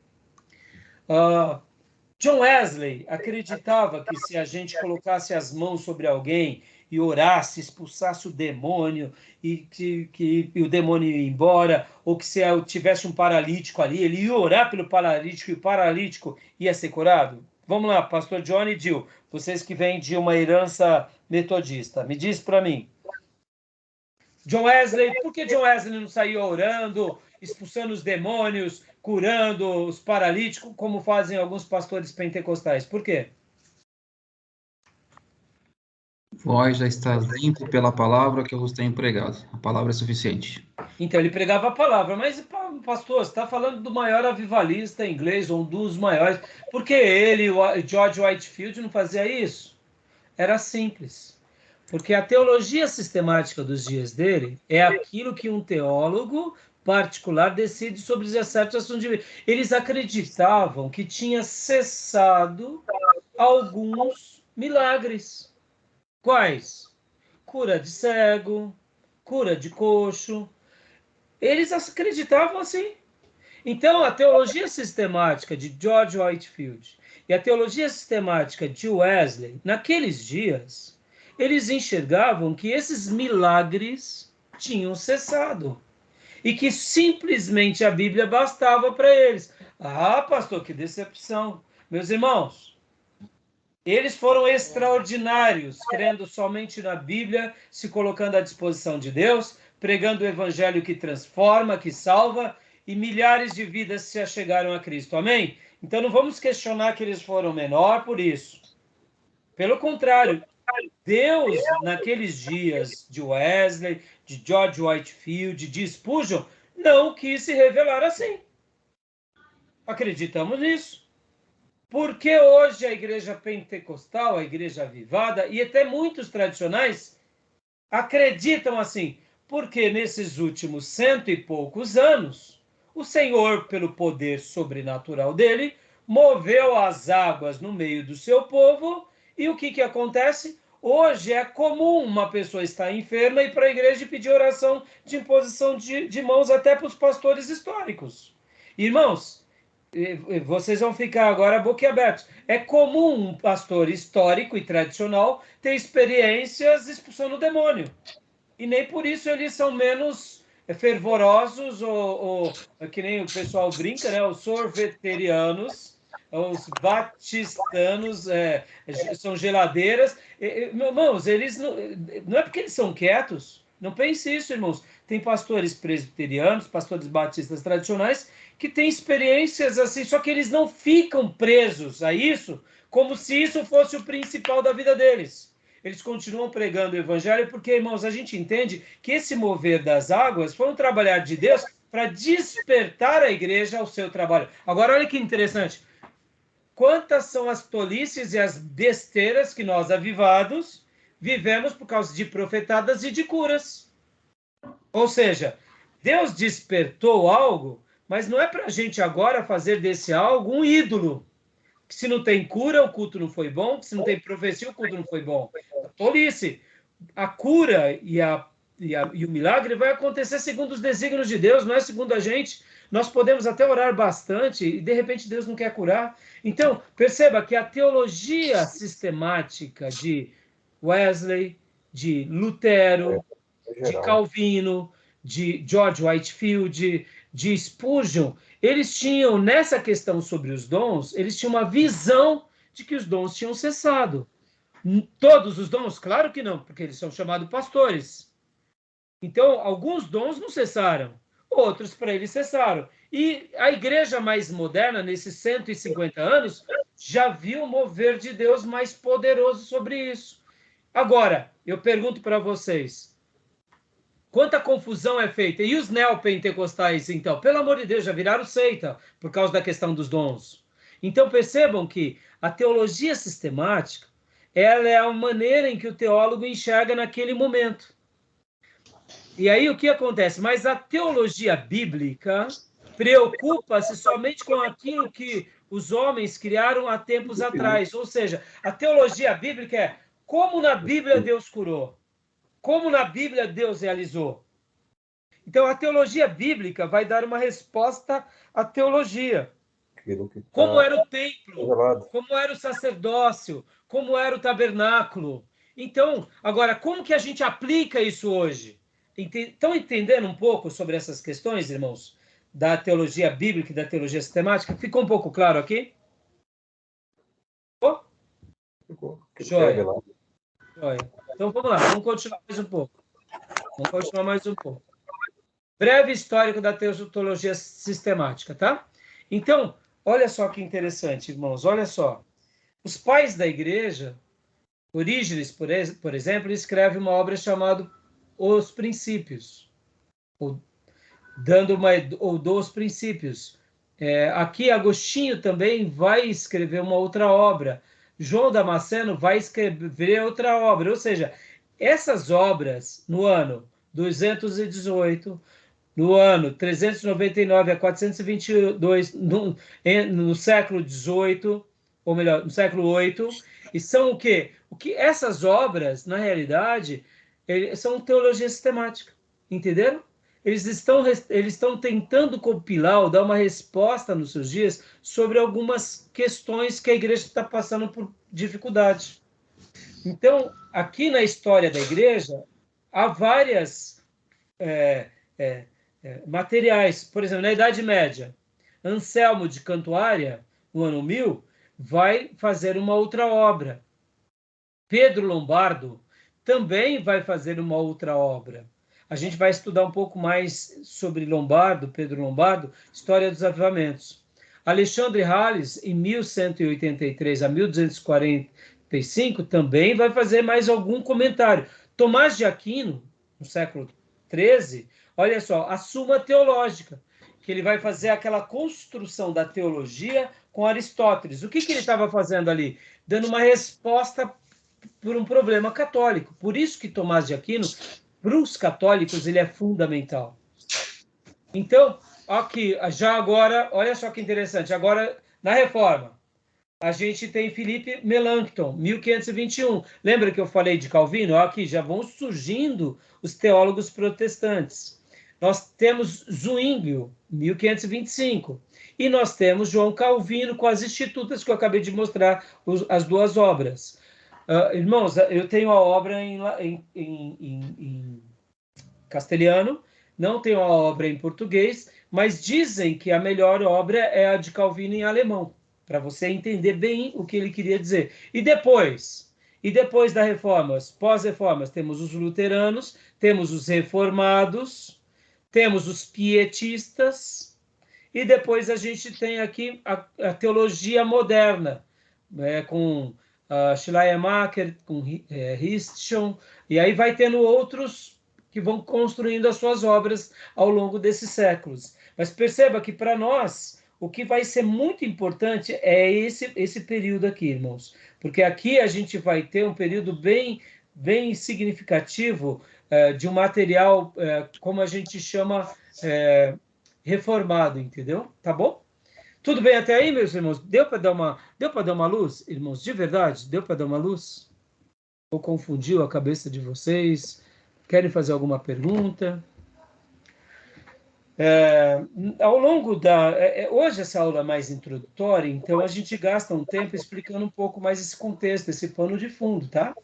John Wesley acreditava que se a gente colocasse as mãos sobre alguém e orasse, expulsasse o demônio e que o demônio ia embora, ou que se eu tivesse um paralítico ali, ele ia orar pelo paralítico e o paralítico ia ser curado? Vamos lá, pastor John e Jill, vocês que vêm de uma herança metodista, me diz para mim. John Wesley, por que John Wesley não saiu orando, expulsando os demônios, curando os paralíticos, como fazem alguns pastores pentecostais? Por quê? Vós já estás limpo pela palavra que eu vos tenho pregado. A palavra é suficiente. Então, ele pregava a palavra, mas, pastor, você está falando do maior avivalista inglês, ou um dos maiores. Por que ele, George Whitefield, não fazia isso? Era simples. Porque a teologia sistemática dos dias dele é aquilo que um teólogo particular decide sobre certos assuntos de vida. Eles acreditavam que tinha cessado alguns milagres. Quais? Cura de cego, cura de coxo. Eles acreditavam assim. Então, a teologia sistemática de George Whitefield e a teologia sistemática de Wesley, naqueles dias, eles enxergavam que esses milagres tinham cessado e que simplesmente a Bíblia bastava para eles. Ah, pastor, que decepção. Meus irmãos, eles foram extraordinários, crendo somente na Bíblia, se colocando à disposição de Deus, pregando o evangelho que transforma, que salva, e milhares de vidas se achegaram a Cristo. Amém? Então não vamos questionar que eles foram menor por isso. Pelo contrário, Deus, naqueles dias de Wesley, de George Whitefield, de Spurgeon, não quis se revelar assim. Acreditamos nisso. Porque hoje a igreja pentecostal, a igreja avivada, e até muitos tradicionais, acreditam assim, porque nesses últimos 100 e poucos anos, o Senhor, pelo poder sobrenatural dele, moveu as águas no meio do seu povo, e o que acontece? Hoje é comum uma pessoa estar enferma e ir para a igreja pedir oração de imposição de mãos até para os pastores históricos. Irmãos, vocês vão ficar agora boquiabertos. É comum um pastor histórico e tradicional ter experiências expulsando o demônio. E nem por isso eles são menos fervorosos ou que nem o pessoal brinca, né? Os sorveterianos, os batistanos são geladeiras. Irmãos, eles não é porque eles são quietos. Não pense isso, irmãos. Tem pastores presbiterianos, pastores batistas tradicionais que têm experiências assim, só que eles não ficam presos a isso como se isso fosse o principal da vida deles. Eles continuam pregando o evangelho porque, irmãos, a gente entende que esse mover das águas foi um trabalhar de Deus para despertar a igreja ao seu trabalho. Agora, olha que interessante. Quantas são as tolices e as besteiras que nós, avivados, vivemos por causa de profetadas e de curas. Ou seja, Deus despertou algo, mas não é para a gente agora fazer desse algo um ídolo. Que se não tem cura, o culto não foi bom. Que se não tem profecia, o culto não foi bom. Tolice. A cura e o milagre vai acontecer segundo os desígnios de Deus, não é segundo a gente. Nós podemos até orar bastante e, de repente, Deus não quer curar. Então, perceba que a teologia sistemática de Wesley, de Lutero, de Calvino, de George Whitefield, de Spurgeon, eles tinham, nessa questão sobre os dons, eles tinham uma visão de que os dons tinham cessado. Todos os dons? Claro que não, porque eles são chamados pastores. Então, alguns dons não cessaram. outros para ele cessaram. E a igreja mais moderna, nesses 150 anos, já viu o mover de Deus mais poderoso sobre isso. Agora, eu pergunto para vocês, quanta confusão é feita? E os neopentecostais, então? Pelo amor de Deus, já viraram seita por causa da questão dos dons. Então, percebam que a teologia sistemática, ela é a maneira em que o teólogo enxerga naquele momento. E aí, o que acontece? Mas a teologia bíblica preocupa-se somente com aquilo que os homens criaram há tempos atrás. Ou seja, a teologia bíblica é como na Bíblia Deus curou, como na Bíblia Deus realizou. Então, a teologia bíblica vai dar uma resposta à teologia. Como era o templo, como era o sacerdócio, como era o tabernáculo. Então, agora, como que a gente aplica isso hoje? Estão entendendo um pouco sobre essas questões, irmãos? Da teologia bíblica e da teologia sistemática? Ficou um pouco claro aqui? Ficou. Joia. Então, vamos lá. Vamos continuar mais um pouco. Breve histórico da teologia sistemática, tá? Então, olha só que interessante, irmãos. Olha só. Os pais da igreja, Orígenes, por exemplo, escreve uma obra chamada Os Princípios, ou dos Princípios. Aqui, Agostinho também vai escrever uma outra obra. João Damasceno vai escrever outra obra. Ou seja, essas obras, no ano 218, no ano 399 a 422, no século XVIII, ou melhor, no século VIII, e são o quê? Essas obras, na realidade, são teologia sistemática, entenderam? Eles estão tentando compilar ou dar uma resposta nos seus dias sobre algumas questões que a igreja está passando por dificuldade. Então, aqui na história da igreja, há várias materiais. Por exemplo, na Idade Média, Anselmo de Cantuária, no ano 1000, vai fazer uma outra obra. Pedro Lombardo também vai fazer uma outra obra. A gente vai estudar um pouco mais sobre Pedro Lombardo, História dos Avivamentos. Alexandre Hales, em 1183 a 1245, também vai fazer mais algum comentário. Tomás de Aquino, no século XIII, olha só, a Suma Teológica, que ele vai fazer aquela construção da teologia com Aristóteles. O que ele estava fazendo ali? Dando uma resposta por um problema católico. Por isso que Tomás de Aquino, para os católicos, ele é fundamental. Então, aqui, já agora, olha só que interessante, agora, na Reforma, a gente tem Filipe Melanchthon, 1521. Lembra que eu falei de Calvino? Aqui já vão surgindo os teólogos protestantes. Nós temos Zwinglio, 1525. E nós temos João Calvino com as Institutas, que eu acabei de mostrar, as duas obras. Irmãos, eu tenho a obra em castelhano, não tenho a obra em português, mas dizem que a melhor obra é a de Calvino em alemão, para você entender bem o que ele queria dizer. E depois da Reforma, pós-reformas, temos os luteranos, temos os reformados, temos os pietistas, e depois a gente tem aqui a teologia moderna, com Schleiermacher, com Hirschon, e aí vai tendo outros que vão construindo as suas obras ao longo desses séculos. Mas perceba que, para nós, o que vai ser muito importante é esse período aqui, irmãos. Porque aqui a gente vai ter um período bem significativo de um material, como a gente chama, reformado, entendeu? Tá bom? Tudo bem até aí, meus irmãos? Deu para dar uma luz, irmãos? De verdade, deu para dar uma luz? Ou confundiu a cabeça de vocês? Querem fazer alguma pergunta? Ao longo hoje essa aula é mais introdutória, então a gente gasta um tempo explicando um pouco mais esse contexto, esse pano de fundo, tá?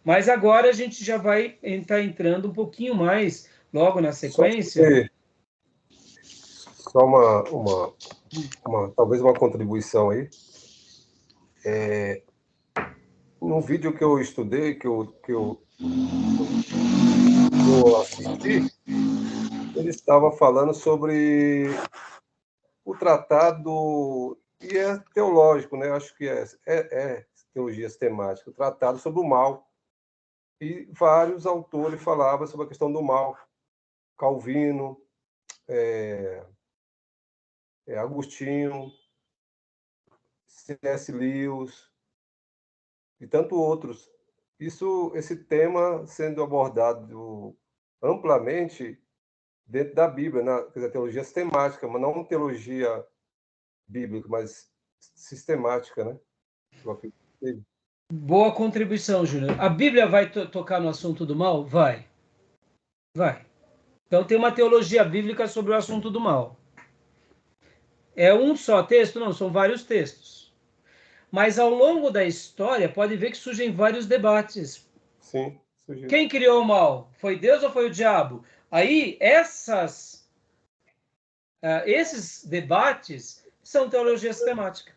Mas agora a gente já vai estar entrando um pouquinho mais, logo na sequência. Só talvez uma contribuição aí. No vídeo que eu estudei, que eu assisti, ele estava falando sobre o tratado, e é teológico, né? Acho que é teologia sistemática, o tratado sobre o mal. E vários autores falavam sobre a questão do mal. Calvino, Agostinho, C.S. Lewis e tantos outros. Esse tema sendo abordado amplamente dentro da Bíblia, quer dizer, teologia sistemática, mas não teologia bíblica, mas sistemática, né? Boa contribuição, Júnior. A Bíblia vai tocar no assunto do mal? Vai. Vai. Então tem uma teologia bíblica sobre o assunto do mal. É um só texto? Não, são vários textos. Mas ao longo da história, pode ver que surgem vários debates. Sim, surgiu. Quem criou o mal? Foi Deus ou foi o diabo? Aí, esses debates são teologia sistemática.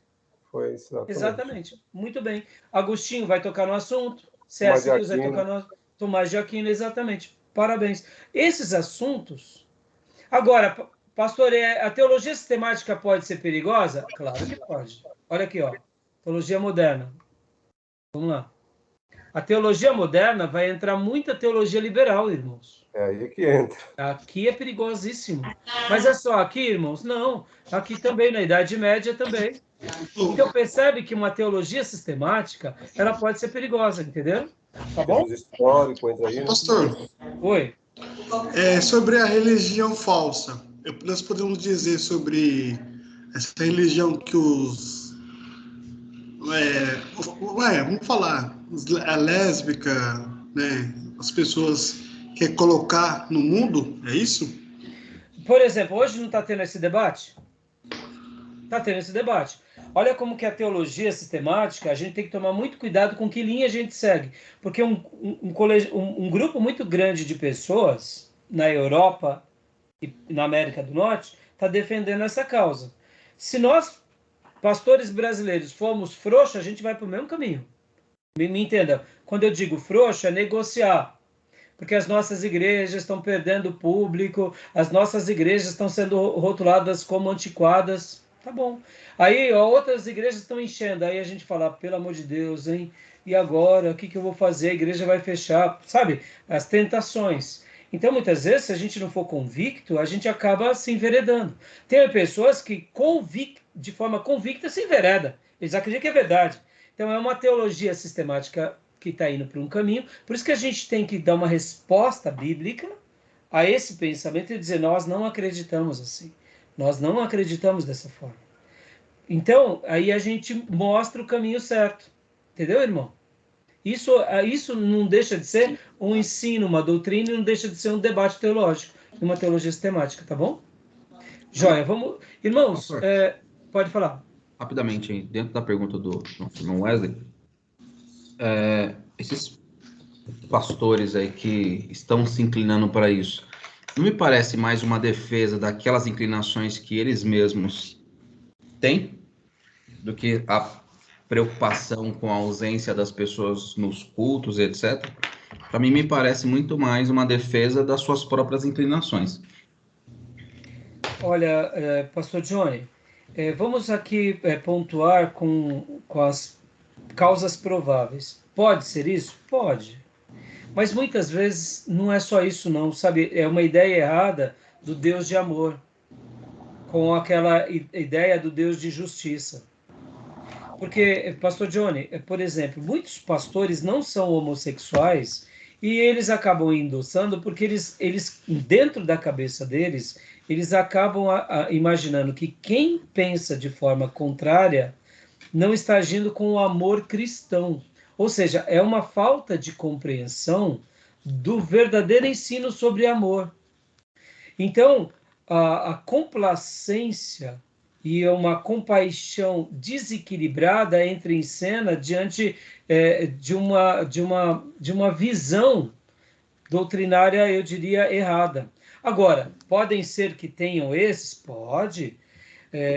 Foi isso, exatamente. Muito bem. Agostinho vai tocar no assunto. C.S. Lewis vai tocar no assunto. Tomás de Aquino, exatamente. Parabéns. Esses assuntos... Agora, pastor, a teologia sistemática pode ser perigosa? Claro que pode. Olha aqui, ó. Teologia moderna. Vamos lá. A teologia moderna vai entrar muita teologia liberal, irmãos. É aí que entra. Aqui é perigosíssimo. Mas é só aqui, irmãos? Não. Aqui também, na Idade Média também. Então percebe que uma teologia sistemática, ela pode ser perigosa, entendeu? Tá bom? Histórico, entra aí, né? Pastor. Oi. Sobre a religião falsa, nós podemos dizer sobre essa religião que vamos falar, a lésbica, né, as pessoas querem colocar no mundo, é isso? Por exemplo, hoje não está tendo esse debate? Está tendo esse debate. Olha como que a teologia sistemática, a gente tem que tomar muito cuidado com que linha a gente segue. Porque um grupo muito grande de pessoas na Europa e na América do Norte está defendendo essa causa. Se nós, pastores brasileiros, formos frouxos, a gente vai para o mesmo caminho. Me entenda. Quando eu digo frouxo, é negociar. Porque as nossas igrejas estão perdendo público, as nossas igrejas estão sendo rotuladas como antiquadas. Tá bom. Aí, outras igrejas estão enchendo. Aí a gente fala, pelo amor de Deus, hein? E agora? O que eu vou fazer? A igreja vai fechar. Sabe? As tentações. Então, muitas vezes, se a gente não for convicto, a gente acaba se enveredando. Tem pessoas que, de forma convicta, se enveredam. Eles acreditam que é verdade. Então, é uma teologia sistemática que está indo para um caminho. Por isso que a gente tem que dar uma resposta bíblica a esse pensamento e dizer, nós não acreditamos assim. Nós não acreditamos dessa forma. Então, aí a gente mostra o caminho certo. Entendeu, irmão? Isso não deixa de ser um ensino, uma doutrina, e não deixa de ser um debate teológico, uma teologia sistemática, tá bom? Joia, vamos... Irmãos, pode falar. Rapidamente, dentro da pergunta do irmão Wesley, esses pastores aí que estão se inclinando para isso, não me parece mais uma defesa daquelas inclinações que eles mesmos têm, do que a preocupação com a ausência das pessoas nos cultos, etc. Para mim, me parece muito mais uma defesa das suas próprias inclinações. Olha, pastor Johnny, vamos aqui pontuar com as causas prováveis. Pode ser isso? Pode. Mas muitas vezes não é só isso não, sabe? É uma ideia errada do Deus de amor, com aquela ideia do Deus de justiça. Porque, pastor Johnny, por exemplo, muitos pastores não são homossexuais e eles acabam endossando porque eles dentro da cabeça deles, eles acabam imaginando que quem pensa de forma contrária não está agindo com o amor cristão. Ou seja, é uma falta de compreensão do verdadeiro ensino sobre amor. Então, a complacência e uma compaixão desequilibrada entra em cena diante de uma visão doutrinária, eu diria, errada. Agora, podem ser que tenham esses? Pode.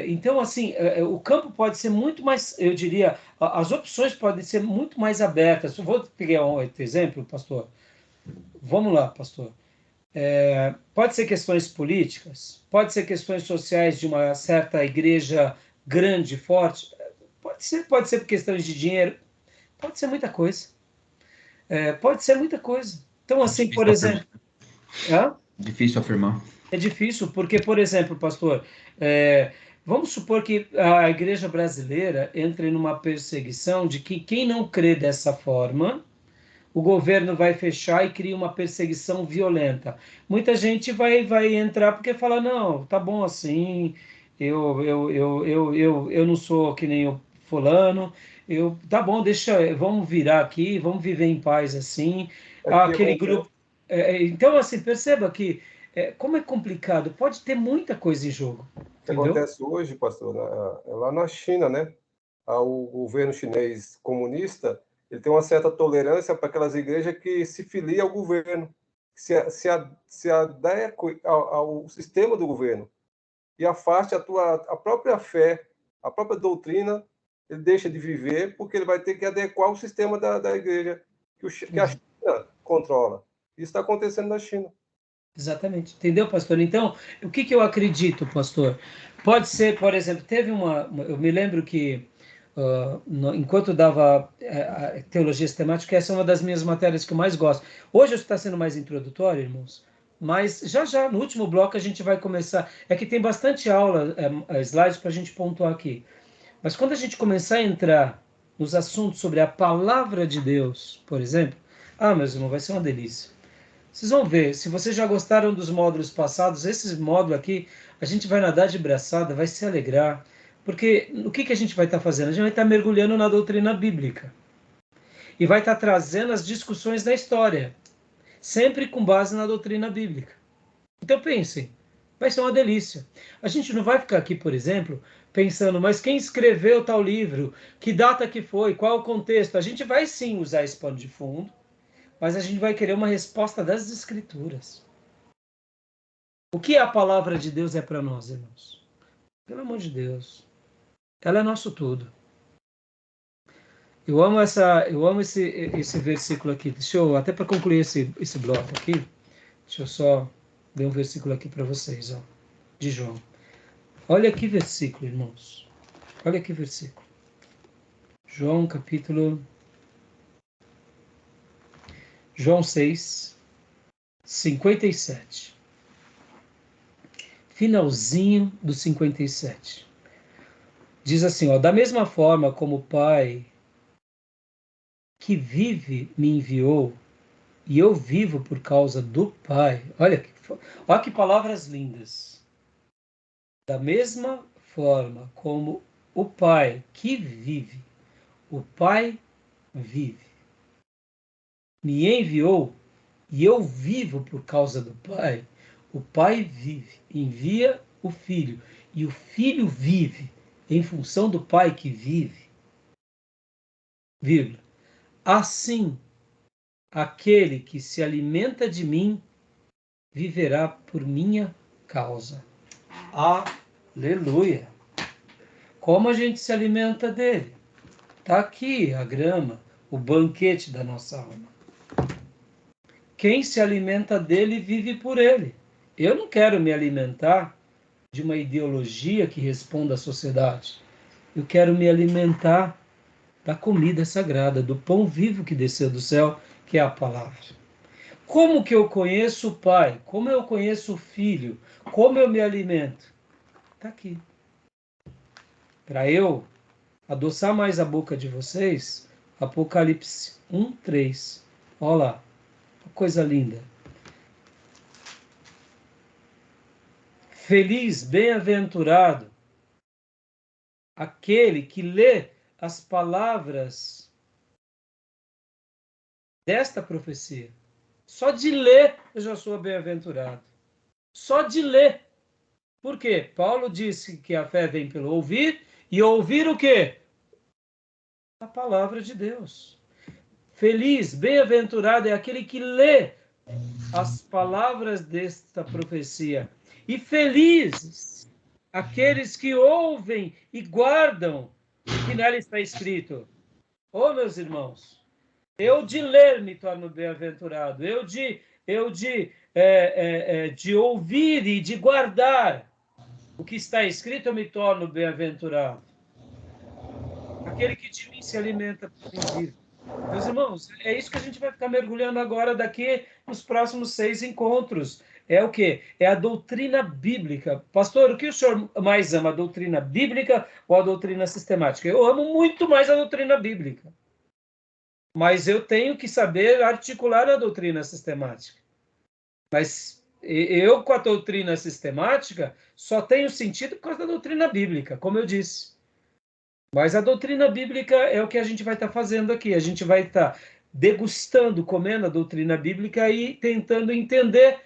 Então, assim, o campo pode ser muito mais, eu diria, as opções podem ser muito mais abertas. Vou pegar um outro exemplo, pastor. Vamos lá, pastor. Pode ser questões políticas, pode ser questões sociais de uma certa igreja grande, forte, pode ser por questões de dinheiro, pode ser muita coisa. Pode ser muita coisa. Então, assim, por exemplo... Difícil afirmar. É difícil, porque, por exemplo, pastor, vamos supor que a igreja brasileira entre numa perseguição de que quem não crê dessa forma, o governo vai fechar e cria uma perseguição violenta. Muita gente vai entrar porque fala, não, tá bom assim, eu não sou que nem o fulano, tá bom, vamos virar aqui, vamos viver em paz assim. Aquele grupo... então, assim, perceba que como é complicado, pode ter muita coisa em jogo. O que Entendeu? acontece hoje, pastor, lá na China, né? O governo chinês comunista, ele tem uma certa tolerância para aquelas igrejas que se filiam ao governo, se adequam ao sistema do governo e afaste a própria fé, a própria doutrina, ele deixa de viver porque ele vai ter que adequar o sistema da igreja que a China controla. Isso está acontecendo na China. Exatamente. Entendeu, pastor? Então, o que eu acredito, pastor? Pode ser, por exemplo, teve eu me lembro que, enquanto eu dava teologia sistemática, essa é uma das minhas matérias que eu mais gosto. Hoje está sendo mais introdutório, irmãos, mas já, no último bloco, a gente vai começar. É que tem bastante aula, slides para a gente pontuar aqui. Mas quando a gente começar a entrar nos assuntos sobre a palavra de Deus, por exemplo, meus irmãos, vai ser uma delícia. Vocês vão ver, se vocês já gostaram dos módulos passados, esse módulo aqui, a gente vai nadar de braçada, vai se alegrar, porque o que a gente vai estar fazendo? A gente vai estar mergulhando na doutrina bíblica e vai estar trazendo as discussões da história, sempre com base na doutrina bíblica. Então pensem, vai ser uma delícia. A gente não vai ficar aqui, por exemplo, pensando, mas quem escreveu tal livro? Que data que foi? Qual o contexto? A gente vai sim usar esse pano de fundo, mas a gente vai querer uma resposta das Escrituras. O que a palavra de Deus é para nós, irmãos? Pelo amor de Deus. Ela é nosso tudo. Eu amo esse versículo aqui. Deixa eu, até para concluir esse bloco aqui, deixa eu só ler um versículo aqui para vocês, de João. Olha que versículo, irmãos. Olha que versículo. João 6, 57. Finalzinho do 57. Diz assim, da mesma forma como o Pai que vive me enviou, e eu vivo por causa do Pai. Olha que palavras lindas. Da mesma forma como o Pai que vive, o Pai vive, me enviou, e eu vivo por causa do Pai. O Pai vive, envia o Filho, e o Filho vive em função do Pai que vive. Vírgula. Assim, aquele que se alimenta de mim viverá por minha causa. Aleluia! Como a gente se alimenta dele? Está aqui a grama, o banquete da nossa alma. Quem se alimenta dele vive por ele. Eu não quero me alimentar de uma ideologia que responda à sociedade. Eu quero me alimentar da comida sagrada, do pão vivo que desceu do céu, que é a palavra. Como que eu conheço o Pai? Como eu conheço o Filho? Como eu me alimento? Está aqui. Para eu adoçar mais a boca de vocês, Apocalipse 1:3. Olha lá, coisa linda. Feliz, bem-aventurado, aquele que lê as palavras desta profecia. Só de ler eu já sou bem-aventurado. Só de ler. Por quê? Paulo disse que a fé vem pelo ouvir, e ouvir o quê? A palavra de Deus. Feliz, bem-aventurado é aquele que lê as palavras desta profecia. E felizes aqueles que ouvem e guardam o que nela está escrito. Meus irmãos, eu de ler me torno bem-aventurado. Eu de de ouvir e de guardar o que está escrito, eu me torno bem-aventurado. Aquele que de mim se alimenta por mim vive. Meus irmãos, é isso que a gente vai ficar mergulhando agora daqui nos próximos 6 encontros. É o quê? É a doutrina bíblica. Pastor, o que o senhor mais ama, a doutrina bíblica ou a doutrina sistemática? Eu amo muito mais a doutrina bíblica. Mas eu tenho que saber articular a doutrina sistemática. Mas eu, com a doutrina sistemática, só tenho sentido por causa da doutrina bíblica, como eu disse. Mas a doutrina bíblica é o que a gente vai estar fazendo aqui. A gente vai estar degustando, comendo a doutrina bíblica e tentando entender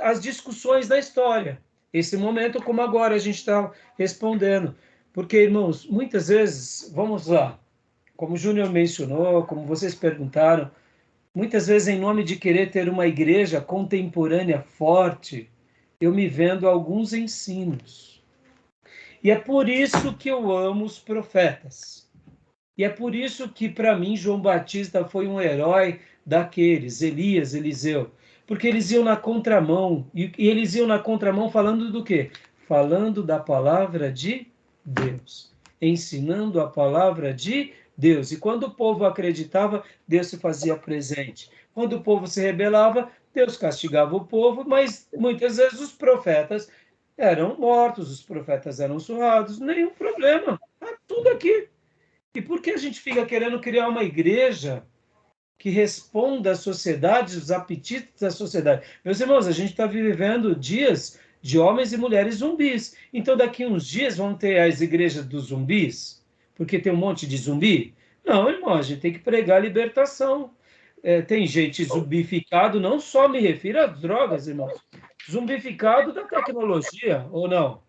as discussões da história. Esse momento, como agora a gente está respondendo. Porque, irmãos, muitas vezes, vamos lá, como o Júnior mencionou, como vocês perguntaram, muitas vezes, em nome de querer ter uma igreja contemporânea forte, eu me vendo alguns ensinos. E é por isso que eu amo os profetas. E é por isso que, para mim, João Batista foi um herói daqueles, Elias, Eliseu. Porque eles iam na contramão. E eles iam na contramão falando do quê? Falando da palavra de Deus. Ensinando a palavra de Deus. E quando o povo acreditava, Deus se fazia presente. Quando o povo se rebelava, Deus castigava o povo, mas muitas vezes os profetas eram mortos, os profetas eram surrados, nenhum problema. Está tudo aqui. E por que a gente fica querendo criar uma igreja que responda à sociedade, aos apetites da sociedade? Meus irmãos, a gente está vivendo dias de homens e mulheres zumbis. Então, daqui a uns dias, vão ter as igrejas dos zumbis? Porque tem um monte de zumbi? Não, irmão, a gente tem que pregar a libertação. Tem gente zumbificado, não só me refiro às drogas, irmãos. Zumbificado da tecnologia, ou não?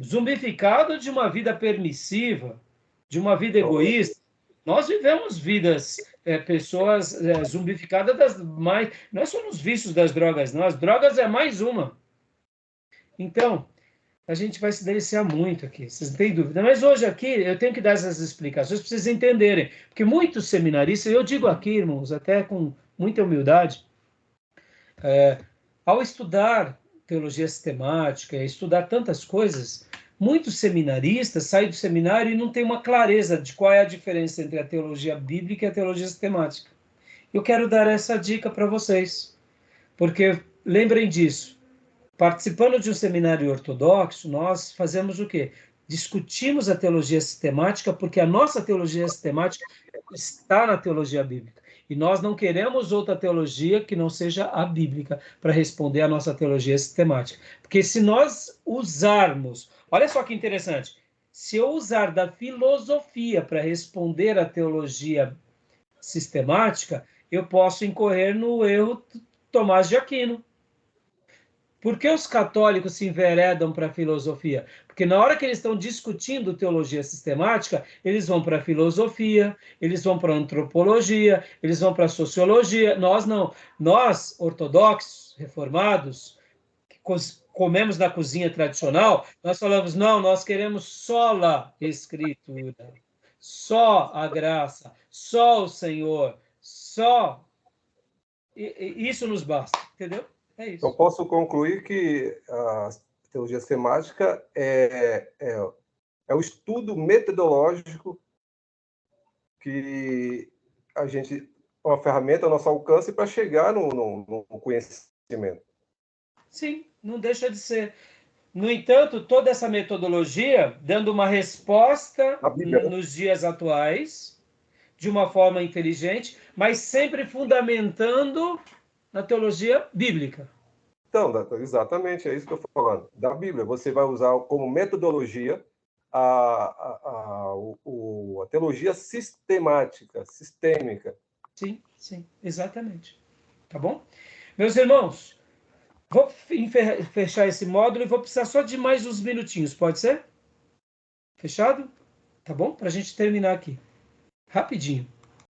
Zumbificado de uma vida permissiva, de uma vida egoísta. Nós vivemos vidas, pessoas zumbificadas das mais... Não é só nos vícios das drogas, não. As drogas é mais uma. Então, a gente vai se deliciar muito aqui, vocês não têm dúvida. Mas hoje aqui eu tenho que dar essas explicações para vocês entenderem. Porque muitos seminaristas, eu digo aqui, irmãos, até com muita humildade, ao estudar teologia sistemática, estudar tantas coisas, muitos seminaristas saem do seminário e não têm uma clareza de qual é a diferença entre a teologia bíblica e a teologia sistemática. Eu quero dar essa dica para vocês, porque lembrem disso. Participando de um seminário ortodoxo, nós fazemos o quê? Discutimos a teologia sistemática, porque a nossa teologia sistemática está na teologia bíblica. E nós não queremos outra teologia que não seja a bíblica para responder à nossa teologia sistemática. Porque se nós usarmos... Olha só que interessante. Se eu usar da filosofia para responder à teologia sistemática, eu posso incorrer no erro Tomás de Aquino. Por que os católicos se enveredam para a filosofia? Porque na hora que eles estão discutindo teologia sistemática, eles vão para a filosofia, eles vão para a antropologia, eles vão para a sociologia. Nós não. Nós, ortodoxos, reformados, que comemos na cozinha tradicional, nós falamos, não, nós queremos sola escritura, só a graça, só o Senhor, só... Isso nos basta, entendeu? É isso. Eu posso concluir que a teologia sistemática é o estudo metodológico que a gente, uma ferramenta ao nosso alcance para chegar no conhecimento. Sim, não deixa de ser. No entanto, toda essa metodologia dando uma resposta nos dias atuais, de uma forma inteligente, mas sempre fundamentando na teologia bíblica. Então, exatamente, é isso que eu estou falando. Da Bíblia, você vai usar como metodologia a teologia sistemática, sistêmica. Sim, sim, exatamente. Tá bom? Meus irmãos, vou fechar esse módulo e vou precisar só de mais uns minutinhos, pode ser? Fechado? Tá bom? Para a gente terminar aqui. Rapidinho.